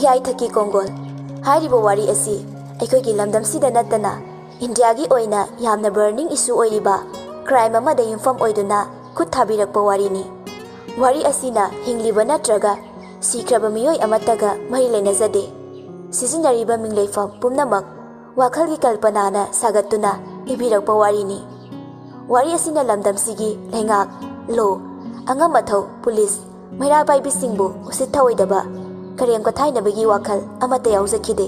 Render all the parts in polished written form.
ꯌꯥꯏꯊꯛꯀꯤ ꯀꯣꯡꯒꯣꯜ ꯍꯥꯏꯔꯤꯕ ꯋꯥꯔꯤ ꯑꯁꯤ ꯑꯩꯈꯣꯏꯒꯤ ꯂꯝꯗꯝꯁꯤꯗ ꯅꯠꯇꯅ ꯏꯟꯗꯤꯌꯥꯒꯤ ꯑꯣꯏꯅ ꯌꯥꯝꯅ ꯕꯔꯅꯤꯡ ꯏꯁꯨ ꯑꯣꯏꯔꯤꯕ ꯀ꯭ꯔꯥꯏꯝ ꯑꯃꯗ ꯌꯨꯝꯐꯝ ꯑꯣꯏꯗꯨꯅ ꯈꯨꯠ ꯊꯥꯕꯤꯔꯛꯄ ꯋꯥꯔꯤꯅꯤ꯫ ꯋꯥꯔꯤ ꯑꯁꯤꯅ ꯍꯤꯡꯂꯤꯕ ꯅꯠꯇ꯭ꯔꯒ ꯁꯤꯈ꯭ꯔꯕ ꯃꯤꯑꯣꯏ ꯑꯃꯠꯇꯒ ꯃꯔꯤ ꯂꯩꯅꯖꯗꯦ꯫ ꯁꯤꯖꯤꯟꯅꯔꯤꯕ ꯃꯤꯡꯂꯩꯐꯝ ꯄꯨꯝꯅꯃꯛ ꯋꯥꯈꯜꯒꯤ ꯀꯜꯄꯅꯥꯅ ꯁꯥꯒꯠꯇꯨꯅ ꯏꯕꯤꯔꯛꯄ ꯋꯥꯔꯤꯅꯤ꯫ ꯋꯥꯔꯤ ꯑꯁꯤꯅ ꯂꯝꯗꯝꯁꯤꯒꯤ ꯂꯩꯉꯥꯛ, ꯂꯣ, ꯑꯉꯝ ꯑꯊꯧ, ꯄꯨꯂꯤꯁ, ꯃꯩꯔꯥꯕꯥꯏꯕꯤꯁꯤꯡꯕꯨ ꯎꯁꯤꯠ ꯊꯑꯣꯏꯗꯕ ꯀꯔꯦꯝ ꯀꯊꯥꯏꯅꯕꯒꯤ ꯋꯥꯈꯜ ꯑꯃꯠꯇ ꯌꯥꯎꯖꯈꯤꯗꯦ꯫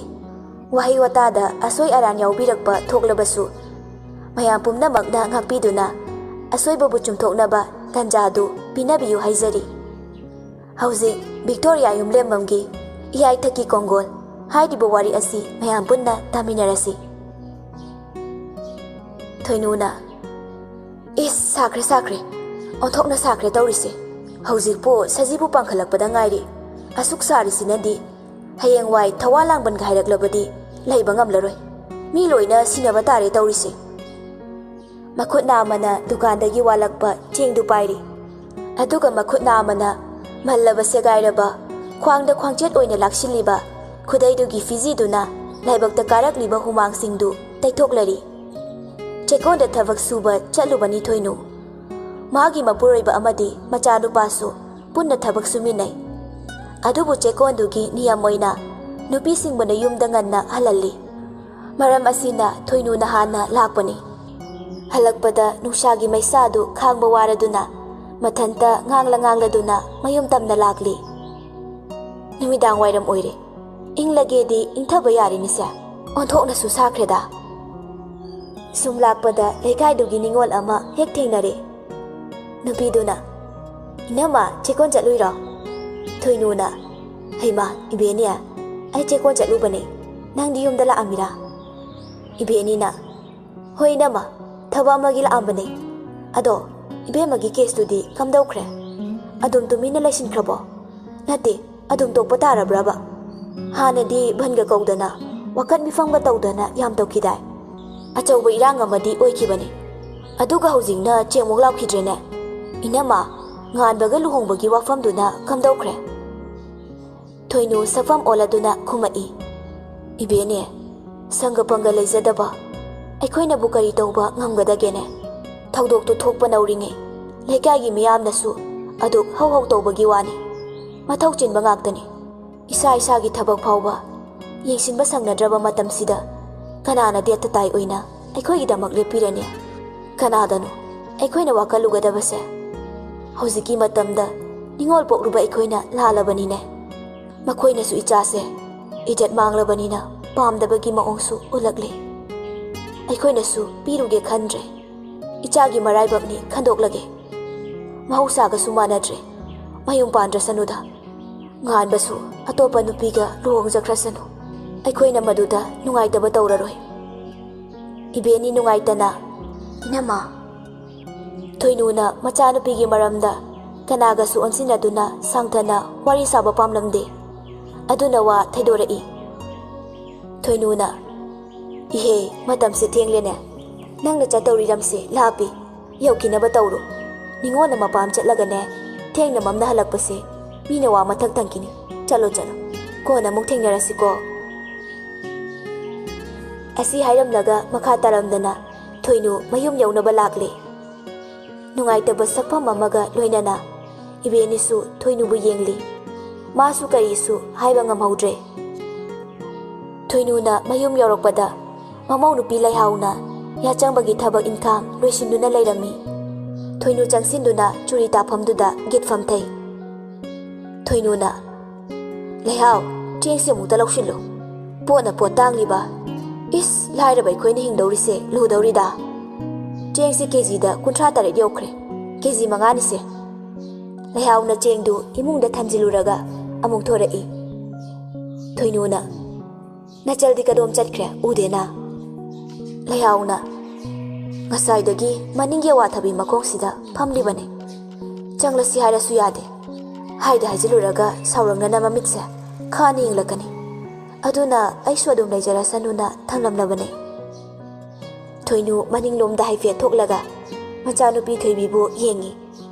ꯋꯥꯍꯩ ꯋꯥꯇꯥꯗ ꯑꯁꯣꯏ ꯑꯔꯥꯟ ꯌꯥꯎꯕꯤꯔꯛꯄ ꯊꯣꯛꯂꯕꯁꯨ ꯃꯌꯥꯝ ꯄꯨꯝꯅꯃꯛꯅ ꯉꯥꯛꯄꯤꯗꯨꯅ ꯑꯁꯣꯏꯕꯕꯨ ꯆꯨꯝꯊꯣꯛꯅꯕ ꯇꯥꯟꯖꯥꯗꯨ ꯄꯤꯅꯕꯤꯌꯨ ꯍꯥꯏꯖꯔꯤ꯫ ꯍꯧꯖꯤꯛ ꯚꯤꯛꯇꯣꯔꯤꯌꯥ ꯌꯨꯝꯂꯦꯝꯕꯝꯒꯤ ꯏꯌꯥꯏꯊꯛꯀꯤ ꯀꯣꯡꯒꯣꯜ ꯍꯥꯏꯔꯤꯕ ꯋꯥꯔꯤ ꯑꯁꯤ ꯃꯌꯥꯝ ꯄꯨꯟꯅ ꯇꯥꯃꯤꯟꯅꯔꯁꯤ꯫ ꯊꯣꯏꯅꯨꯅ ꯏꯁ ꯁꯥꯈ꯭ꯔꯦ ꯑꯣꯟꯊꯣꯛꯅ ꯁꯥꯈ꯭ꯔꯦ ꯇꯧꯔꯤꯁꯦ꯫ ꯍꯧꯖꯤꯛꯄꯨ ꯁꯖꯤꯕꯨ ꯄꯥꯡꯈꯠꯂꯛꯄꯗ ꯉꯥꯏꯔꯤ꯫ ꯑꯁꯨꯛ ꯁꯥꯔꯤꯁꯤꯅꯗꯤ ꯍꯌꯦꯡꯋꯥꯏ ꯊꯋꯥ ꯂꯥꯡꯕꯟꯒ ꯍꯥꯏꯔꯛꯂꯕꯗꯤ ꯂꯩꯕ ꯉꯝꯂꯔꯣꯏ꯫ ꯃꯤ ꯂꯣꯏꯅ ꯁꯤꯟꯅꯕ ꯇꯥꯔꯦ ꯇꯧꯔꯤꯁꯦ꯫ ꯃꯈꯨꯠꯅ ꯑꯃꯅ ꯗꯨꯀꯥꯟꯗꯒꯤ ꯋꯥꯜꯂꯛꯄ ꯆꯦꯡꯗꯨ ꯄꯥꯏꯔꯤ, ꯑꯗꯨꯒ ꯃꯈꯨꯠꯅ ꯑꯃꯅ ꯃꯜꯂꯕ ꯁꯦꯒꯥꯏꯔꯕ ꯈ꯭ꯋꯥꯡꯗ ꯈ꯭ꯋꯥꯡꯆꯦꯠ ꯑꯣꯏꯅ ꯂꯥꯛꯁꯤꯜꯂꯤꯕ ꯈꯨꯗꯩꯗꯨꯒꯤ ꯐꯤꯖꯤꯗꯨꯅ ꯂꯥꯏꯕꯛꯇ ꯀꯥꯔꯛꯂꯤꯕ ꯍꯨꯃꯥꯡꯁꯤꯡꯗꯨ ꯇꯩꯊꯣꯛꯂꯔꯤ꯫ ꯆꯦꯛꯀꯣꯟꯗ ꯊꯕꯛ ꯁꯨꯕ ꯆꯠꯂꯨꯕꯅꯤ ꯊꯣꯏꯅꯨ꯫ ꯃꯥꯒꯤ ꯃꯄꯨꯔꯣꯏꯕ ꯑꯃꯗꯤ ꯃꯆꯥꯅꯨꯄꯥꯁꯨ ꯄꯨꯟꯅ ꯊꯕꯛ ꯁꯨꯃꯤꯟꯅꯩ꯫ ꯑꯗꯨꯕꯨ ꯆꯦꯛꯀꯣꯟꯗꯨꯒꯤ ꯅꯤꯌꯝ ꯑꯣꯏꯅ ꯅꯨꯄꯤꯁꯤꯡꯕꯨꯅ ꯌꯨꯝꯗ ꯉꯟꯅ ꯍꯜꯍꯜꯂꯤ꯫ ꯃꯔꯝ ꯑꯁꯤꯅ ꯊꯣꯏꯅꯨꯅ ꯍꯥꯟꯅ ꯂꯥꯛꯄꯅꯤ꯫ ꯍꯜꯂꯛꯄꯗ ꯅꯨꯡꯁꯥꯒꯤ ꯃꯩꯁꯥꯗꯨ ꯈꯥꯡꯕ ꯋꯥꯔꯗꯨꯅ ꯃꯊꯟꯇ ꯉꯥꯡꯂꯗꯨꯅ ꯃꯌꯨꯝ ꯇꯝꯅ ꯂꯥꯛꯂꯤ꯫ ꯅꯨꯃꯤꯗꯥꯡ ꯋꯥꯏꯔꯝ ꯑꯣꯏꯔꯦ, ꯏꯪꯂꯒꯦꯗꯤ ꯏꯪꯊꯕ ꯌꯥꯔꯤꯅꯤꯁꯦ, ꯑꯣꯟꯊꯣꯛꯅꯁꯨ ꯁꯥꯈ꯭ꯔꯦꯗ꯫ ꯁꯨꯝ ꯂꯥꯛꯄꯗ ꯂꯩꯀꯥꯏꯗꯨꯒꯤ ꯅꯤꯉꯣꯜ ꯑꯃ ꯍꯦꯛ ꯊꯦꯡꯅꯔꯦ꯫ ꯅꯨꯄꯤꯗꯨꯅ "ꯏꯅꯝꯃ ꯆꯦꯛꯀꯣꯟ ꯆꯠꯂꯨꯏꯔꯣ?" ꯊꯣꯏꯅꯨꯅ "ꯍꯩꯃꯥ ꯏꯕꯦꯅꯤ, ꯑꯩ ꯆꯦꯛꯀꯣꯟ ꯆꯠꯂꯨꯕꯅꯦ, ꯅꯪꯗꯤ ꯌꯨꯝꯗ ꯂꯥꯛꯑꯝꯃꯤꯔꯥ?" ꯏꯕꯦꯅꯤꯅ "ꯍꯣꯏ ꯏꯅꯝꯃ, ꯊꯕꯛ ꯑꯃꯒꯤ ꯂꯥꯛꯑꯝꯕꯅꯦ꯫ ꯑꯗꯣ ꯏꯕꯦꯝꯃꯒꯤ ꯀꯦꯁꯇꯨꯗꯤ ꯀꯝꯗꯧꯈ꯭ꯔꯦ? ꯑꯗꯨꯝ ꯇꯨꯃꯤꯟꯅ ꯂꯩꯁꯤꯟꯈ꯭ꯔꯕꯣ? ꯅꯠꯇꯦ, ꯑꯗꯨꯝ ꯇꯣꯛꯄ ꯇꯥꯔꯕ꯭ꯔꯕ? ꯍꯥꯟꯅꯗꯤ ꯚꯟꯒ ꯀꯧꯗꯅ ꯋꯥꯀꯠ ꯃꯤꯐꯝꯒ ꯇꯧꯗꯅ ꯌꯥꯝ ꯇꯧꯈꯤꯗꯥꯏ? ꯑꯆꯧꯕ ꯏꯔꯥꯡ ꯑꯃꯗꯤ ꯑꯣꯏꯈꯤꯕꯅꯤ, ꯑꯗꯨꯒ ꯍꯧꯖꯤꯛꯅ ꯆꯦꯡꯃꯨꯛ ꯂꯥꯎꯈꯤꯗ꯭ꯔꯦꯅꯦ꯫ ꯏꯅꯝꯃ, ꯉꯥꯟꯕꯒ ꯂꯨꯍꯣꯡꯕꯒꯤ ꯋꯥꯐꯝꯗꯨꯅ ꯀꯝꯗꯧꯈ꯭ꯔꯦ?" ꯊꯣꯏꯅꯨ ꯁꯛꯐꯝ ꯑꯣꯜꯂꯗꯨꯅ ꯈꯨꯝꯃꯛꯏ, "ꯏꯕꯦꯅꯦ, ꯁꯪꯒ ꯄꯪꯒ ꯂꯩꯖꯗꯕ ꯑꯩꯈꯣꯏꯅꯕꯨ ꯀꯔꯤ ꯇꯧꯕ ꯉꯝꯒꯗꯒꯦꯅꯦ? ꯊꯧꯗꯣꯛꯇꯨ ꯊꯣꯛꯄ ꯅꯧꯔꯤꯉꯩ ꯂꯩꯀꯥꯏꯒꯤ ꯃꯤꯌꯥꯝꯅꯁꯨ ꯑꯗꯨꯛ ꯍꯧ ꯇꯧꯕꯒꯤ ꯋꯥꯅꯤ꯫ ꯃꯊꯧ ꯆꯤꯟꯕ ꯉꯥꯛꯇꯅꯤ꯫ ꯏꯁꯥꯒꯤ ꯊꯕꯛ ꯐꯥꯎꯕ ꯌꯦꯡꯁꯤꯟꯕ ꯁꯪꯅꯗ꯭ꯔꯕ ꯃꯇꯝꯁꯤꯗ ꯀꯅꯥꯅ ꯗꯦꯠꯇ ꯇꯥꯏ ꯑꯣꯏꯅ ꯑꯩꯈꯣꯏꯒꯤꯗꯃꯛ ꯂꯦꯞꯄꯤꯔꯅꯤ? ꯀꯅꯥꯗꯅꯣ ꯑꯩꯈꯣꯏꯅ ꯋꯥꯀꯠꯂꯨꯒꯗꯕꯁꯦ? ꯍꯧꯖꯤꯛꯀꯤ ꯃꯇꯝꯗ ꯅꯤꯉꯣꯜ ꯄꯣꯛꯂꯨꯕ ꯑꯩꯈꯣꯏꯅ ꯂꯥꯜꯂꯕꯅꯤꯅꯦ꯫ ꯃꯈꯣꯏꯅꯁꯨ ꯏꯆꯥꯁꯦ ꯏꯖꯠ ꯃꯥꯡꯂꯕꯅꯤꯅ ꯄꯥꯝꯗꯕꯒꯤ ꯃꯑꯣꯡꯁꯨ ꯎꯠꯂꯛꯂꯤ꯫ ꯑꯩꯈꯣꯏꯅꯁꯨ ꯄꯤꯔꯨꯒꯦ ꯈꯟꯗ꯭ꯔꯦ꯫ ꯏꯆꯥꯒꯤ ꯃꯔꯥꯏꯕꯛꯅꯤ ꯈꯟꯗꯣꯛꯂꯒꯦ꯫ ꯃꯍꯧꯁꯥꯒꯁꯨ ꯃꯥꯟꯅꯗ꯭ꯔꯦ, ꯃꯌꯨꯝ ꯄꯥꯟꯗ꯭ꯔꯁꯅꯨꯗ꯫ ꯉꯥꯟꯕꯁꯨ ꯑꯇꯣꯞꯄ ꯅꯨꯄꯤꯒ ꯂꯨꯍꯣꯡꯖꯈ꯭ꯔꯁꯅꯨ, ꯑꯩꯈꯣꯏꯅ ꯃꯗꯨꯗ ꯅꯨꯡꯉꯥꯏꯇꯕ ꯇꯧꯔꯔꯣꯏ꯫ ꯏꯕꯦꯅꯤ ꯅꯨꯡꯉꯥꯏꯇꯅ "ꯏꯅꯝꯃ." ꯊꯣꯏꯅꯨꯅ ꯃꯆꯥꯅꯨꯄꯤꯒꯤ ꯃꯔꯝꯗ ꯀꯅꯥꯒꯁꯨ ꯑꯣꯟꯁꯤꯟꯅꯗꯨꯅ ꯁꯥꯡꯊꯅ ꯋꯥꯔꯤ ꯁꯥꯕ ꯄꯥꯝꯂꯝꯗꯦ, ꯑꯗꯨꯅ ꯋꯥ ꯊꯩꯗꯣꯔꯛꯏ꯫ ꯊꯣꯏꯅꯨꯅ "ꯏꯍꯦ, ꯃꯇꯝꯁꯦ ꯊꯦꯡꯂꯦꯅꯦ, ꯅꯪꯅ ꯆꯠꯇꯧꯔꯤ ꯂꯝꯁꯦ ꯂꯥꯞꯄꯤ, ꯌꯧꯈꯤꯅꯕ ꯇꯧꯔꯣ꯫ ꯅꯤꯉꯣꯜꯅ ꯃꯄꯥꯝ ꯆꯠꯂꯒꯅꯦ ꯊꯦꯡꯅ ꯃꯝꯅ ꯍꯜꯂꯛꯄꯁꯦ ꯃꯤꯅ ꯋꯥ ꯃꯊꯛ ꯊꯪꯈꯤꯅꯤ꯫ ꯆꯠꯂꯣ, ꯀꯣꯟꯅ ꯑꯃꯨꯛ ꯊꯦꯡꯅꯔꯁꯤꯀꯣ." ꯑꯁꯤ ꯍꯥꯏꯔꯝꯂꯒ ꯃꯈꯥ ꯇꯥꯔꯝꯗꯅ ꯊꯣꯏꯅꯨ ꯃꯌꯨꯝ ꯌꯧꯅꯕ ꯂꯥꯛꯂꯦ꯫ ꯅꯨꯡꯉꯥꯏꯇꯕ ꯁꯛꯐꯝ ꯑꯃꯒ ꯂꯣꯏꯅꯅ ꯏꯕꯦꯅꯤꯁꯨ ꯊꯣꯏꯅꯨꯕꯨ ꯌꯦꯡꯂꯤ꯫ ꯃꯥꯁꯨ ꯀꯔꯤꯁꯨ ꯍꯥꯏꯕ ꯉꯝꯍꯧꯗ꯭ꯔꯦ꯫ ꯊꯣꯏꯅꯨꯅ ꯃꯌꯨꯝ ꯌꯧꯔꯛꯄꯗ ꯃꯃꯧ ꯅꯨꯄꯤ ꯂꯩꯍꯥꯎꯅ ꯌꯥꯆꯪꯕꯒꯤ ꯊꯕꯛ ꯏꯟꯈꯥꯡ ꯂꯣꯏꯁꯤꯟꯗꯨꯅ ꯂꯩꯔꯝꯃꯤ꯫ ꯊꯣꯏꯅꯨ ꯆꯪꯁꯤꯟꯗꯨꯅ ꯆꯨꯔꯤ ꯇꯥꯐꯝꯗꯨꯗ ꯒꯦꯠ ꯐꯝꯊꯩ꯫ ꯊꯣꯏꯅꯨꯅ "ꯂꯩꯍꯥꯎ, ꯆꯦꯡꯁꯤ ꯑꯃꯨꯛꯇ ꯂꯧꯁꯤꯜꯂꯨ꯫ ꯄꯣꯠꯅ ꯄꯣꯠ ꯇꯥꯡꯂꯤꯕ, ꯏꯁ ꯂꯥꯏꯔꯕ ꯑꯩꯈꯣꯏꯅ ꯍꯤꯡꯗꯧꯔꯤꯁꯦ ꯂꯨꯗꯧꯔꯤꯗ꯫ ꯆꯦꯡꯁꯤ ꯀꯦꯖꯤꯗ 38 ꯌꯧꯈ꯭ꯔꯦ, ꯀꯦꯖꯤ 5ꯅꯤꯁꯦ." ꯂꯩꯍꯥꯎꯅ ꯆꯦꯡꯗꯨ ꯏꯃꯨꯡꯗ ꯊꯝꯖꯤꯜꯂꯨꯔꯒ ꯑꯃꯨꯛ ꯊꯣꯔꯛꯏ꯫ ꯊꯣꯏꯅꯨꯅ "ꯅꯆꯜꯗꯤ ꯀꯗꯣꯝ ꯆꯠꯈ꯭ꯔꯦ, ꯎꯗꯦꯅ?" ꯂꯩꯍꯥꯎꯅ "ꯉꯁꯥꯏꯗꯒꯤ ꯃꯅꯤꯡꯒꯤ ꯑꯋꯥꯊꯕꯤ ꯃꯈꯣꯡꯁꯤꯗ ꯐꯝꯂꯤꯕꯅꯤ, ꯆꯪꯂꯁꯤ ꯍꯥꯏꯔꯁꯨ ꯌꯥꯗꯦ꯫ ꯍꯥꯏꯗ ꯍꯥꯏꯖꯤꯜꯂꯨꯔꯒ ꯁꯥꯎꯔꯪꯅꯅ ꯃꯃꯤꯠꯁꯦ ꯈꯥꯅ ꯌꯦꯡꯂꯛꯀꯅꯤ, ꯑꯗꯨꯅ ꯑꯩꯁꯨ ꯑꯗꯨꯝ ꯂꯩꯖꯔꯁꯅꯨꯅ ꯊꯝꯂꯝꯂꯕꯅꯤ." ꯊꯣꯏꯅꯨ ꯃꯅꯤꯡꯂꯣꯝꯗ ꯍꯥꯏꯐꯦꯠ ꯊꯣꯛꯂꯒ ꯃꯆꯥꯅꯨꯄꯤ ꯊꯣꯏꯕꯤꯕꯨ ꯌꯦꯡꯉꯤ꯫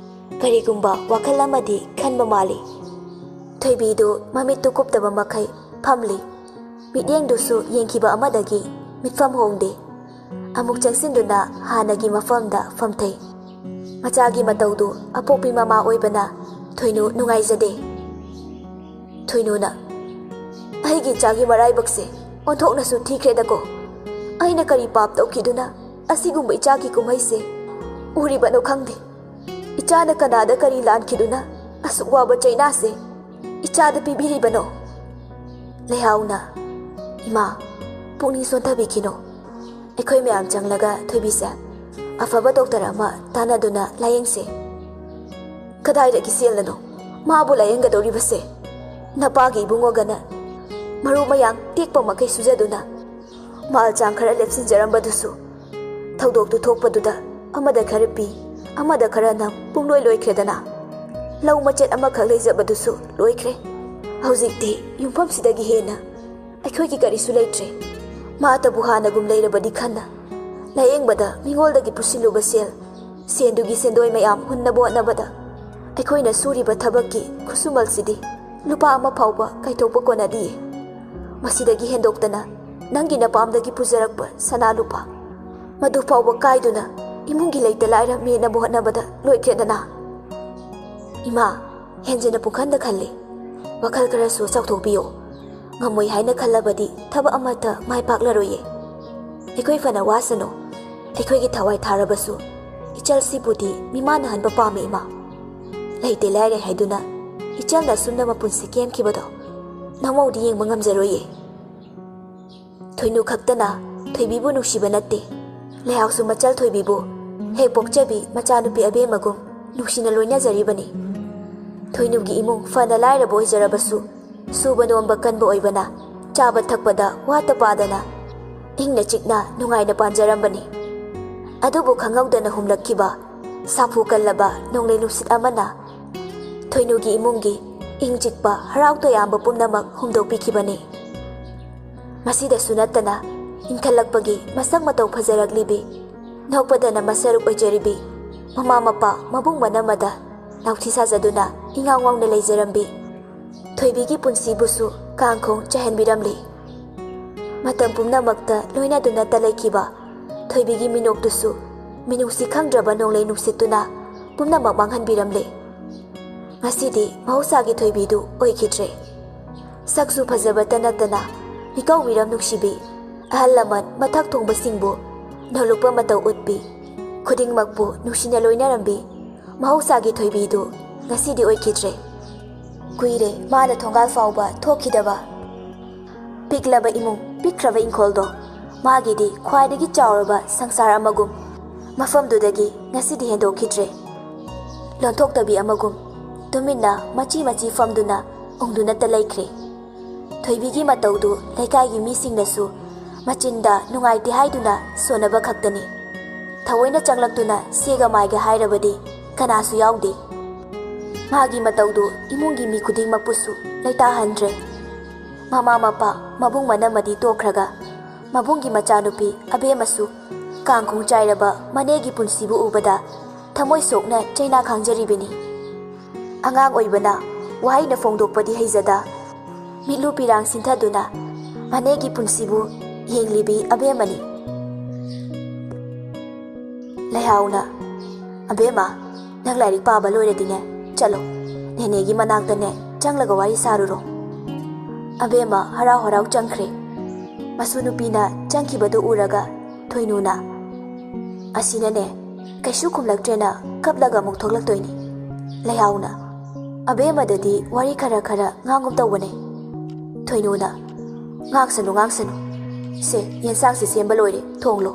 ꯀꯔꯤꯒꯨꯝꯕ ꯋꯥꯈꯜ ꯑꯃꯗꯤ ꯈꯟꯕ ꯃꯥꯜꯂꯤ꯫ ꯊꯣꯏꯕꯤꯗꯨ ꯃꯃꯤꯠꯇꯨ ꯀꯨꯞꯇꯕ ꯃꯈꯩ ꯐꯝꯂꯤ ꯃꯤꯠꯌꯦꯡꯗꯨꯁꯨ ꯌꯦꯡꯈꯤꯕ ꯑꯃꯗꯒꯤ ꯃꯤꯠꯐꯝ ꯍꯣꯡꯗꯦ ꯑꯃꯨꯛ ꯆꯪꯁꯤꯟꯗꯨꯅ ꯍꯥꯟꯅꯒꯤ ꯃꯐꯝꯗ ꯐꯝꯊꯩ ꯃꯆꯥꯒꯤ ꯃꯇꯧꯗꯨ ꯑꯄꯣꯛꯄꯤ ꯃꯃꯥ ꯑꯣꯏꯕꯅ ꯊꯣꯏꯅꯨ ꯅꯨꯡꯉꯥꯏꯖꯗꯦ ꯊꯣꯏꯅꯨꯅ ꯑꯩꯒꯤ ꯏꯆꯥꯒꯤ ꯃꯔꯥꯏꯕꯛꯁꯦ ꯑꯣꯟꯊꯣꯛꯅꯁꯨ ꯊꯤꯈ꯭ꯔꯦꯗꯀꯣ ꯑꯩꯅ ꯀꯔꯤ ꯄꯥꯞ ꯇꯧꯈꯤꯗꯨꯅ ꯑꯁꯤꯒꯨꯝꯕ ꯏꯆꯥꯒꯤ ꯀꯨꯝꯍꯩꯁꯦ ꯎꯔꯤꯕꯅꯣ ꯈꯪꯗꯦ ꯏꯆꯥꯅ ꯀꯅꯥꯗ ꯀꯔꯤ ꯂꯥꯟꯈꯤꯗꯨꯅ ꯑꯁꯨꯛ ꯋꯥꯕ ꯆꯩꯅꯥꯁꯦ ꯏꯆꯥꯗ ꯄꯤꯕꯤꯔꯤꯕꯅꯣ ꯂꯩꯍꯥꯎꯅ ꯏꯃꯥ ꯄꯨꯛꯅꯤꯡ ꯁꯣꯟꯊꯕꯤꯈꯤꯅꯣ ꯑꯩꯈꯣꯏ ꯃꯌꯥꯝ ꯆꯪꯂꯒ ꯊꯣꯏꯕꯤꯁꯦ ꯑꯐꯕ ꯗꯣꯛꯇꯔ ꯑꯃ ꯇꯥꯟꯅꯗꯨꯅ ꯂꯥꯌꯦꯡꯁꯦ ꯀꯗꯥꯏꯗꯒꯤ ꯆꯦꯜꯂꯅꯣ ꯃꯥꯕꯨ ꯂꯥꯌꯦꯡꯒꯗꯧꯔꯤꯕꯁꯦ ꯅꯄꯥꯒꯤ ꯏꯕꯨꯡꯉꯣꯒꯅ ꯃꯔꯨ ꯃꯌꯥꯡ ꯇꯦꯛꯄ ꯃꯈꯩ ꯁꯨꯖꯗꯨꯅ ꯃꯥꯜ ꯆꯥꯡ ꯈꯔ ꯂꯦꯞꯁꯤꯟꯖꯔꯝꯕꯗꯨꯁꯨ ꯊꯧꯗꯣꯛꯇꯨ ꯊꯣꯛꯄꯗꯨꯗ ꯑꯃꯗ ꯈꯔ ꯄꯤ ꯑꯃꯗ ꯈꯔ ꯅꯝ ꯄꯨꯡꯂꯣꯏ ꯂꯣꯏꯈ꯭ꯔꯦꯗꯅ ꯂꯧ ꯃꯆꯦꯠ ꯑꯃꯈꯛ ꯂꯩꯖꯕꯗꯨꯁꯨ ꯂꯣꯏꯈ꯭ꯔꯦ ꯍꯧꯖꯤꯛꯇꯤ ꯌꯨꯝꯐꯝꯁꯤꯗꯒꯤ ꯍꯦꯟꯅ ꯑꯩꯈꯣꯏꯒꯤ ꯀꯔꯤꯁꯨ ꯂꯩꯇ꯭ꯔꯦ ꯃꯥꯇꯕꯨ ꯍꯥꯟꯅꯒꯨꯝ ꯂꯩꯔꯕꯗꯤ ꯈꯟꯅ ꯂꯥꯌꯦꯡꯕꯗ ꯃꯤꯉꯣꯜꯗꯒꯤ ꯄꯨꯁꯤꯜꯂꯨꯕ ꯁꯦꯟꯗꯨꯒꯤ ꯁꯦꯟꯗꯣꯏ ꯃꯌꯥꯝ ꯍꯨꯟꯅꯕ ꯍꯣꯠꯅꯕꯗ ꯑꯩꯈꯣꯏꯅ ꯁꯨꯔꯤꯕ ꯊꯕꯛꯀꯤ ꯈꯨꯠꯁꯨꯃꯜꯁꯤꯗꯤ ꯂꯨꯄꯥ ꯑꯃ ꯐꯥꯎꯕ ꯀꯥꯏꯊꯣꯛꯄ ꯀꯣꯟꯅꯗꯤꯌꯦ ꯃꯁꯤꯗꯒꯤ ꯍꯦꯟꯗꯣꯛꯇꯅ ꯅꯪꯒꯤ ꯅꯄꯥꯝꯗꯒꯤ ꯄꯨꯖꯔꯛꯄ ꯁꯅꯥ ꯂꯨꯄꯥ ꯃꯗꯨ ꯐꯥꯎꯕ ꯀꯥꯏꯗꯨꯅ ꯏꯃꯨꯡꯒꯤ ꯂꯩꯇ ꯂꯥꯏꯔ ꯃꯦꯟꯅꯕ ꯍꯣꯠꯅꯕꯗ ꯂꯣꯏꯈ꯭ꯔꯦꯗꯅ ꯏꯃꯥ ꯍꯦꯟꯖꯤꯟꯅ ꯄꯨꯡꯈꯟꯗ ꯈꯜꯂꯤ ꯋꯥꯈꯜ ꯈꯔꯁꯨ ꯆꯥꯎꯊꯣꯛꯄꯤꯌꯣ ꯉꯝꯃꯣꯏ ꯍꯥꯏꯅ ꯈꯜꯂꯕꯗꯤ ꯊꯕꯛ ꯑꯃꯠꯇ ꯃꯥꯏ ꯄꯥꯛꯂꯔꯣꯏꯌꯦ ꯑꯩꯈꯣꯏ ꯐꯅ ꯋꯥꯁꯅꯨ ꯑꯩꯈꯣꯏꯒꯤ ꯊꯋꯥꯏ ꯊꯥꯔꯕꯁꯨ ꯏꯆꯜꯁꯤꯕꯨꯗꯤ ꯃꯤꯃꯥꯟꯅꯍꯟꯕ ꯄꯥꯝꯃꯤ ꯏꯃꯥ ꯂꯩꯇꯦ ꯂꯥꯏꯔꯦ ꯍꯥꯏꯗꯨꯅ ꯏꯆꯜꯅ ꯑꯁꯨꯝꯅ ꯃꯄꯨꯟꯁꯤ ꯀꯦꯝꯈꯤꯕꯗꯣ ꯅꯃꯧꯗꯤ ꯌꯦꯡꯕ ꯉꯝꯖꯔꯣꯏꯌꯦ ꯊꯣꯏꯅꯨ ꯈꯛꯇꯅ ꯊꯣꯏꯕꯤꯕꯨ ꯅꯨꯡꯁꯤꯕ ꯅꯠꯇꯦ ꯂꯩꯍꯥꯎꯁꯨ ꯃꯆꯜ ꯊꯣꯏꯕꯤꯕꯨ ꯍꯦꯛ ꯄꯣꯛꯆꯕꯤ ꯃꯆꯥꯅꯨꯄꯤ ꯑꯕꯦꯝꯃꯒꯨꯝ ꯅꯨꯡꯁꯤꯅ ꯂꯣꯏꯅꯖꯔꯤꯕꯅꯤ ꯊꯣꯏꯅꯨꯒꯤ ꯏꯃꯨꯡ ꯐꯅ ꯂꯥꯏꯔꯕ ꯑꯣꯏꯖꯔꯕꯁꯨ ꯁꯨꯕ ꯅꯣꯝꯕ ꯀꯟꯕ ꯑꯣꯏꯕꯅ ꯆꯥꯕ ꯊꯛꯄꯗ ꯋꯥꯠꯇ ꯄꯥꯗꯅ ꯏꯪꯅ ꯆꯤꯛꯅ ꯅꯨꯡꯉꯥꯏꯅ ꯄꯥꯟꯖꯔꯝꯕꯅꯤ ꯑꯗꯨꯕꯨ ꯈꯪꯍꯧꯗꯅ ꯍꯨꯝꯂꯛꯈꯤꯕ ꯁꯥꯐꯨ ꯀꯜꯂꯕ ꯅꯣꯡꯂꯩ ꯅꯨꯡꯁꯤꯠ ꯑꯃꯅ ꯊꯣꯏꯅꯨꯒꯤ ꯏꯃꯨꯡꯒꯤ ꯏꯪ ꯆꯤꯛꯄ ꯍꯔꯥꯎ ꯇꯌꯥꯝꯕ ꯄꯨꯝꯅꯃꯛ ꯍꯨꯝꯗꯣꯛꯄꯤꯈꯤꯕꯅꯤ ꯃꯁꯤꯗꯁꯨ ꯅꯠꯇꯅ ꯏꯟꯈꯠꯂꯛꯄꯒꯤ ꯃꯁꯛ ꯃꯇꯧ ꯐꯖꯔꯛꯂꯤꯕꯤ ꯅꯣꯛꯄꯗꯅ ꯃꯁꯔꯨꯛ ꯑꯣꯏꯖꯔꯤꯕꯤ ꯃꯃꯥ ꯃꯄꯥ ꯃꯕꯨꯡ ꯃꯅꯝꯃꯗ ꯅꯥꯎꯊꯤ ꯁꯥꯖꯗꯨꯅ ꯏꯉꯥꯎ ꯉꯥꯎꯅ ꯂꯩꯖꯔꯝꯕꯤ ꯊꯣꯏꯕꯤꯒꯤ ꯄꯨꯟꯁꯤꯕꯨꯁꯨ ꯀꯥꯡꯈꯣꯡ ꯆꯥꯏꯍꯟꯕꯤꯔꯝꯂꯤ ꯃꯇꯝ ꯄꯨꯝꯅꯃꯛꯇ ꯂꯣꯏꯅꯗꯨꯅꯇ ꯂꯩꯈꯤꯕ ꯊꯣꯏꯕꯤꯒꯤ ꯃꯤꯅꯣꯛꯇꯨꯁꯨ ꯃꯤꯅꯨꯡꯁꯤ ꯈꯪꯗ꯭ꯔꯕ ꯅꯣꯡꯂꯩ ꯅꯨꯡꯁꯤꯠꯇꯨꯅ ꯄꯨꯝꯅꯃꯛ ꯃꯥꯡꯍꯟꯕꯤꯔꯝꯂꯤ ꯉꯁꯤꯗꯤ ꯃꯍꯧꯁꯥꯒꯤ ꯊꯣꯏꯕꯤꯗꯨ ꯑꯣꯏꯈꯤꯗ꯭ꯔꯦ ꯁꯛꯁꯨ ꯐꯖꯕꯇ ꯅꯠꯇꯅ ꯃꯤꯀꯧ ꯃꯤꯔꯝ ꯅꯨꯡꯁꯤꯕꯤ ꯑꯍꯜ ꯂꯃꯟ ꯃꯊꯛ ꯊꯣꯡꯕꯁꯤꯡꯕꯨ ꯅꯣꯂꯨꯛꯄ ꯃꯇꯧ ꯎꯠꯄꯤ ꯈꯨꯗꯤꯡꯃꯛꯄꯨ ꯅꯨꯡꯁꯤꯅ ꯂꯣꯏꯅꯔꯝꯕꯤ ꯃꯍꯧꯁꯥꯒꯤ ꯊꯣꯏꯕꯤꯗꯨ ꯉꯁꯤꯗꯤ ꯑꯣꯏꯈꯤꯗ꯭ꯔꯦ ꯀꯨꯏꯔꯦ ꯃꯥꯅ ꯊꯣꯡꯒꯥꯜ ꯐꯥꯎꯕ ꯊꯣꯛꯈꯤꯗꯕ ꯄꯤꯛꯂꯕ ꯏꯃꯨꯡ ꯄꯤꯛꯈ꯭ꯔꯕ ꯏꯪꯈꯣꯜꯗꯣ ꯃꯥꯒꯤꯗꯤ ꯈ꯭ꯋꯥꯏꯗꯒꯤ ꯆꯥꯎꯔꯕ ꯁꯪꯁꯥꯔ ꯑꯃꯒꯨꯝ ꯃꯐꯝꯗꯨꯗꯒꯤ ꯉꯁꯤꯗꯤ ꯍꯦꯟꯗꯣꯛꯈꯤꯗ꯭ꯔꯦ ꯂꯣꯟꯊꯣꯛꯇꯕꯤ ꯑꯃꯒꯨꯝ ꯇꯨꯃꯤꯟꯅ ꯃꯆꯤ ꯃꯆꯤ ꯐꯝꯗꯨꯅ ꯎꯪꯗꯨꯅꯇ ꯂꯩꯈ꯭ꯔꯦ ꯊꯣꯏꯕꯤꯒꯤ ꯃꯇꯧꯗꯨ ꯂꯩꯀꯥꯏꯒꯤ ꯃꯤꯁꯤꯡꯅꯁꯨ ꯃꯆꯤꯟꯗ ꯅꯨꯡꯉꯥꯏꯇꯦ ꯍꯥꯏꯗꯨꯅ ꯁꯣꯟꯅꯕ ꯈꯛꯇꯅꯤ ꯊꯑꯣꯏꯅ ꯆꯪꯂꯛꯇꯨꯅ ꯁꯦꯒ ꯃꯥꯏꯒ ꯍꯥꯏꯔꯕꯗꯤ ꯀꯅꯥꯁꯨ ꯌꯥꯎꯗꯦ ꯃꯥꯒꯤ ꯃꯇꯧꯗꯨ ꯏꯃꯨꯡꯒꯤ ꯃꯤ ꯈꯨꯗꯤꯡꯃꯛꯄꯨꯁꯨ ꯂꯩꯇꯥꯍꯟꯗ꯭ꯔꯦ ꯃꯃꯥ ꯃꯄꯥ ꯃꯕꯨꯡ ꯃꯅꯝꯃꯗꯤ ꯇꯣꯛꯈ꯭ꯔꯒ ꯃꯕꯨꯡꯒꯤ ꯃꯆꯥꯅꯨꯄꯤ ꯑꯕꯦꯝꯃꯁꯨ ꯀꯥꯡꯈꯣꯡ ꯆꯥꯏꯔꯕ ꯃꯅꯦꯒꯤ ꯄꯨꯟꯁꯤꯕꯨ ꯎꯕꯗ ꯊꯃꯣꯏ ꯁꯣꯛꯅ ꯆꯩꯅꯥ ꯈꯥꯡꯖꯔꯤꯕꯅꯤ ꯑꯉꯥꯡ ꯑꯣꯏꯕꯅ ꯋꯥꯍꯩꯅ ꯐꯣꯡꯗꯣꯛꯄꯗꯤ ꯍꯩꯖꯗ ꯃꯤꯠꯂꯨ ꯄꯤꯔꯥꯡ ꯁꯤꯟꯊꯗꯨꯅ ꯃꯅꯦꯒꯤ ꯄꯨꯟꯁꯤꯕꯨ ꯌꯦꯡꯂꯤꯕꯤ ꯑꯕꯦꯝꯃꯅꯤ ꯂꯩꯍꯥꯎꯅ ꯑꯕꯦꯝꯃ ꯅꯪ ꯂꯥꯏꯔꯤꯛ ꯄꯥꯕ ꯂꯣꯏꯔꯗꯤꯅꯦ ꯆꯠꯂꯣ ꯅꯦꯅꯦꯒꯤ ꯃꯅꯥꯛꯇꯅꯦ ꯆꯪꯂꯒ ꯋꯥꯔꯤ ꯁꯥꯔꯨꯔꯣ ꯑꯕꯦꯝꯃ ꯍꯔꯥꯎ ꯍꯔꯥꯎ ꯆꯪꯈ꯭ꯔꯦ ꯃꯁꯨ ꯅꯨꯄꯤꯅ ꯆꯪꯈꯤꯕꯗꯨ ꯎꯔꯒ ꯊꯣꯏꯅꯨꯅ ꯑꯁꯤꯅꯅꯦ ꯀꯩꯁꯨ ꯈꯨꯝꯂꯛꯇ꯭ꯔꯦꯅ ꯀꯞꯂꯒ ꯑꯃꯨꯛ ꯊꯣꯛꯂꯛꯇꯣꯏꯅꯤ ꯂꯩꯍꯥꯎꯅ ꯑꯕꯦꯝꯃꯗꯗꯤ ꯋꯥꯔꯤ ꯈꯔ ꯈꯔ ꯉꯥꯡꯒꯨꯝ ꯇꯧꯕꯅꯦ ꯊꯣꯏꯅꯨꯅ ꯉꯥꯡꯁꯅꯨ ꯉꯥꯡꯁꯅꯨ ꯁꯦ ꯌꯦꯟꯁꯥꯡꯁꯦ ꯁꯦꯝꯕ ꯂꯣꯏꯔꯦ ꯊꯣꯡꯂꯣ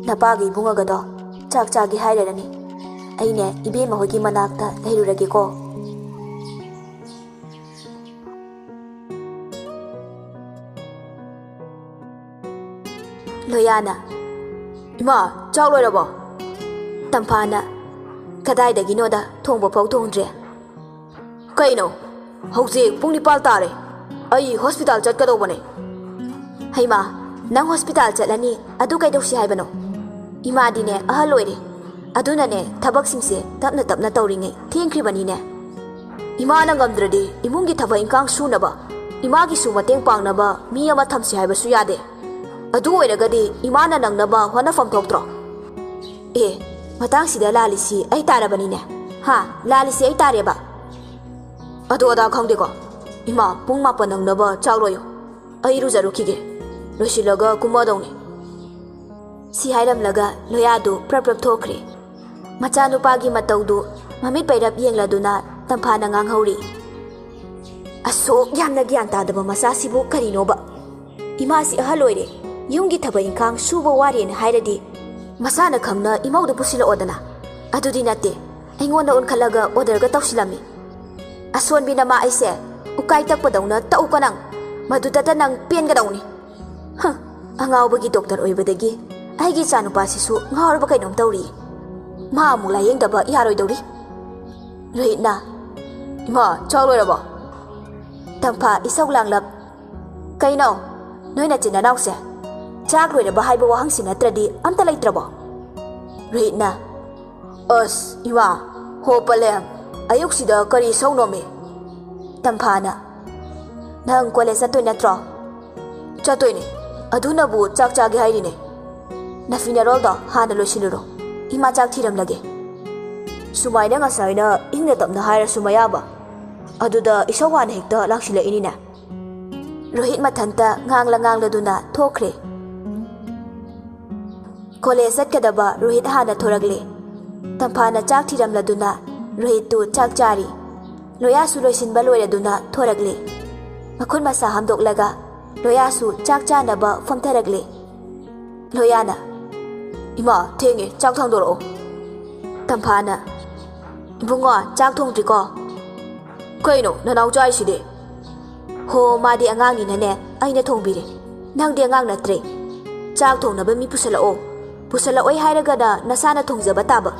ꯅꯄꯥꯒ ꯏꯕꯨꯡꯉꯒꯗꯣ ꯆꯥꯛ ꯆꯥꯒꯦ ꯍꯥꯏꯔꯔꯅꯤ ꯑꯩꯅꯦ ꯏꯕꯦꯝꯃ ꯍꯣꯏꯒꯤ ꯃꯅꯥꯛꯇ ꯂꯩꯔꯨꯔꯒꯦꯀꯣ ꯂꯣꯌꯥꯅ ꯏꯃꯥ ꯆꯥꯛ ꯂꯣꯏꯔꯕꯣ ꯇꯝꯐꯥꯅ ꯀꯗꯥꯏꯗꯒꯤꯅꯣꯗ ꯊꯣꯡꯕ ꯐꯥꯎ ꯊꯣꯡꯗ꯭ꯔꯦ ꯀꯩꯅꯣ ꯍꯧꯖꯤꯛ ꯄꯨꯡ 9 ꯇꯥꯔꯦ ꯑꯩ ꯍꯣꯁꯄꯤꯇꯥꯜ ꯆꯠꯀꯗꯧꯕꯅꯦ ꯍꯩꯃꯥ ꯅꯪ ꯍꯣꯁꯄꯤꯇꯥꯜ ꯆꯠꯂꯅꯤ ꯑꯗꯨ ꯀꯩꯗꯧꯁꯤ ꯍꯥꯏꯕꯅꯣ ꯏꯃꯥꯗꯤꯅꯦ ꯑꯍꯜ ꯑꯣꯏꯔꯦ ꯑꯗꯨꯅꯅꯦ ꯊꯕꯛꯁꯤꯡꯁꯦ ꯇꯞꯅ ꯇꯞꯅ ꯇꯧꯔꯤꯉꯩ ꯊꯦꯡꯈ꯭ꯔꯤꯕꯅꯤꯅꯦ ꯏꯃꯥꯅ ꯉꯝꯗ꯭ꯔꯗꯤ ꯏꯃꯨꯡꯒꯤ ꯊꯕꯛ ꯏꯟꯈꯥꯡ ꯁꯨꯅꯕ इमागिसु मतेंग पांगनबा मी अमा थमसि हाइबसु यादे अदु ओइरगदि इमाना नंगनबा होनाफम थोक्त्रो ए मतंग सिदा लालिसि ऐ तारबनिने हा लालिसि ऐ तारेबा अदु अदा खंगदेको इमा पुंग मापन नंगनबा चावरोयो ऐ रुजरुखिगे लोसिलगा कुमदौने सि हाइरमलगा लोयादु प्रप्रप थोखरे मचानुपागी मतौदु ममित पैरप येंगलादुना तंफाना nganghori असोक यामना ग्यान तादबा मसासिबु करिनोबा इमासी अहलोइरे युंगी थबा इंखांग सुबा वारेन हाइरदि मसाना खंगना इमौदा पुसिला ओदना अदुदि नते ऐंगोंदा उनखलगा ओदरगा तौसिलामी असोनबिना मा आइसे उकाई तकपदौना तौकनंग मदुदता नंग पेनगदौनी ह अंगावबगी doctor ओइबदगी आइगी चानुपासिसु ngawrba kainom tawri ma amula yengdaba yaroi dawri rohitna ima chawloiraba tangpha isau langlap kaino noina chinanause chak loiraba haiba wahang sinatradi amta leitrabo rohitna as ima hopalem ayuk sida kari saunome tangpha na nang college satoi natro chatoi ni aduna bu chak chage hairine nafinarol do hana losiluro ima chak thiram lage sumaina ngasaina ingna tamna haira sumayaba aduda isawana hekta laksila inina rohit mathanta ngangla duna thokre college satkadaba rohit hana thoragle tamphana chak thiram laduna rohit tu chak chari loya su loisin baloira duna thoragle makhun masa hamdok laga loya su chak chanaba famtharagle loyana ima thenge chak thangdoro tamphana ibungo chak thongtriko kaino nanau chai side ho madi angang ni nane aina thongbire nang de angang natre chak thongnaba mi pusala oi hairaga da nasana thongjaba taba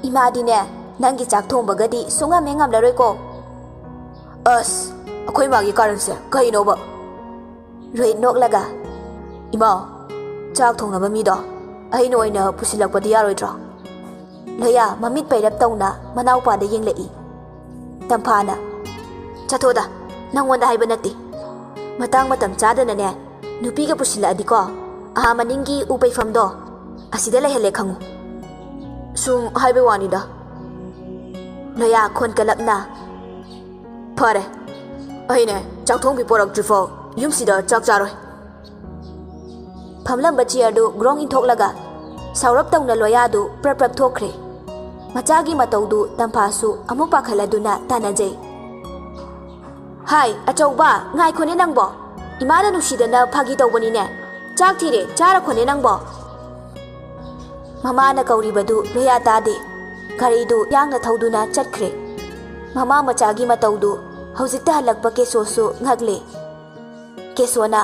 ima di ne nangi chak thongbagadi sunga mengam laroi ko as akhoi magi karan se kaino ba rohit nok laga ima chak thongnaba mi do aino oina pusilakpadi yaroidro loya mamit pairap tawna manau pa da yenglei tamphana chathoda nangwanda haiba natti matang matam chadana ne nupi ga pusila adiko aha maningi upai famdo asida lehele khangu sum haiba wani da loya khon kalapna phare aine chakthong bi porak trifo yumsida chak charoi famlam bachiadu grong in thoklaga saurap tawna loyadu prap thokre machagi mataudu tamphasu amu pakhaladuna tanajei hai achauba ngai khone nangbo imana nusidana phagi tawbani ne chak thire chara khone nangbo mama na kauri badu loya tade gari du yangna thauduna chatkre mama machagi mataudu hojikta halakpa keso su ngagle kesona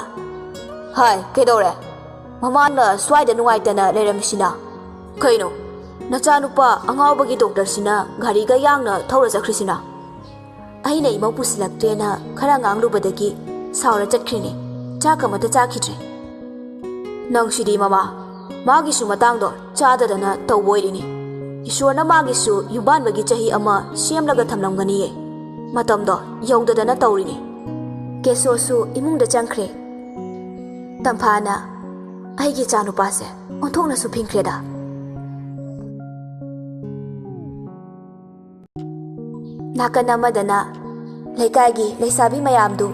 hai kedore mama na swaida nuaitana leramsina kaino nachanupa angawbagi doctor sina gari ga yangna thawra jakhrisina aina imau pusilaktena khara nganglubadagi saura chatkhrine chaka mata chakhidre nangshidi mama magi su matang do chadadana tawboirini ishorna magi su yuban bagi chahi ama semlaga thamlamgani ye matam do yongdadana tawrini keso su imungda changkhre tamphana aigi chanu pase onthongna su phingkreda nakan amadana leikaigi leisabi mayamdu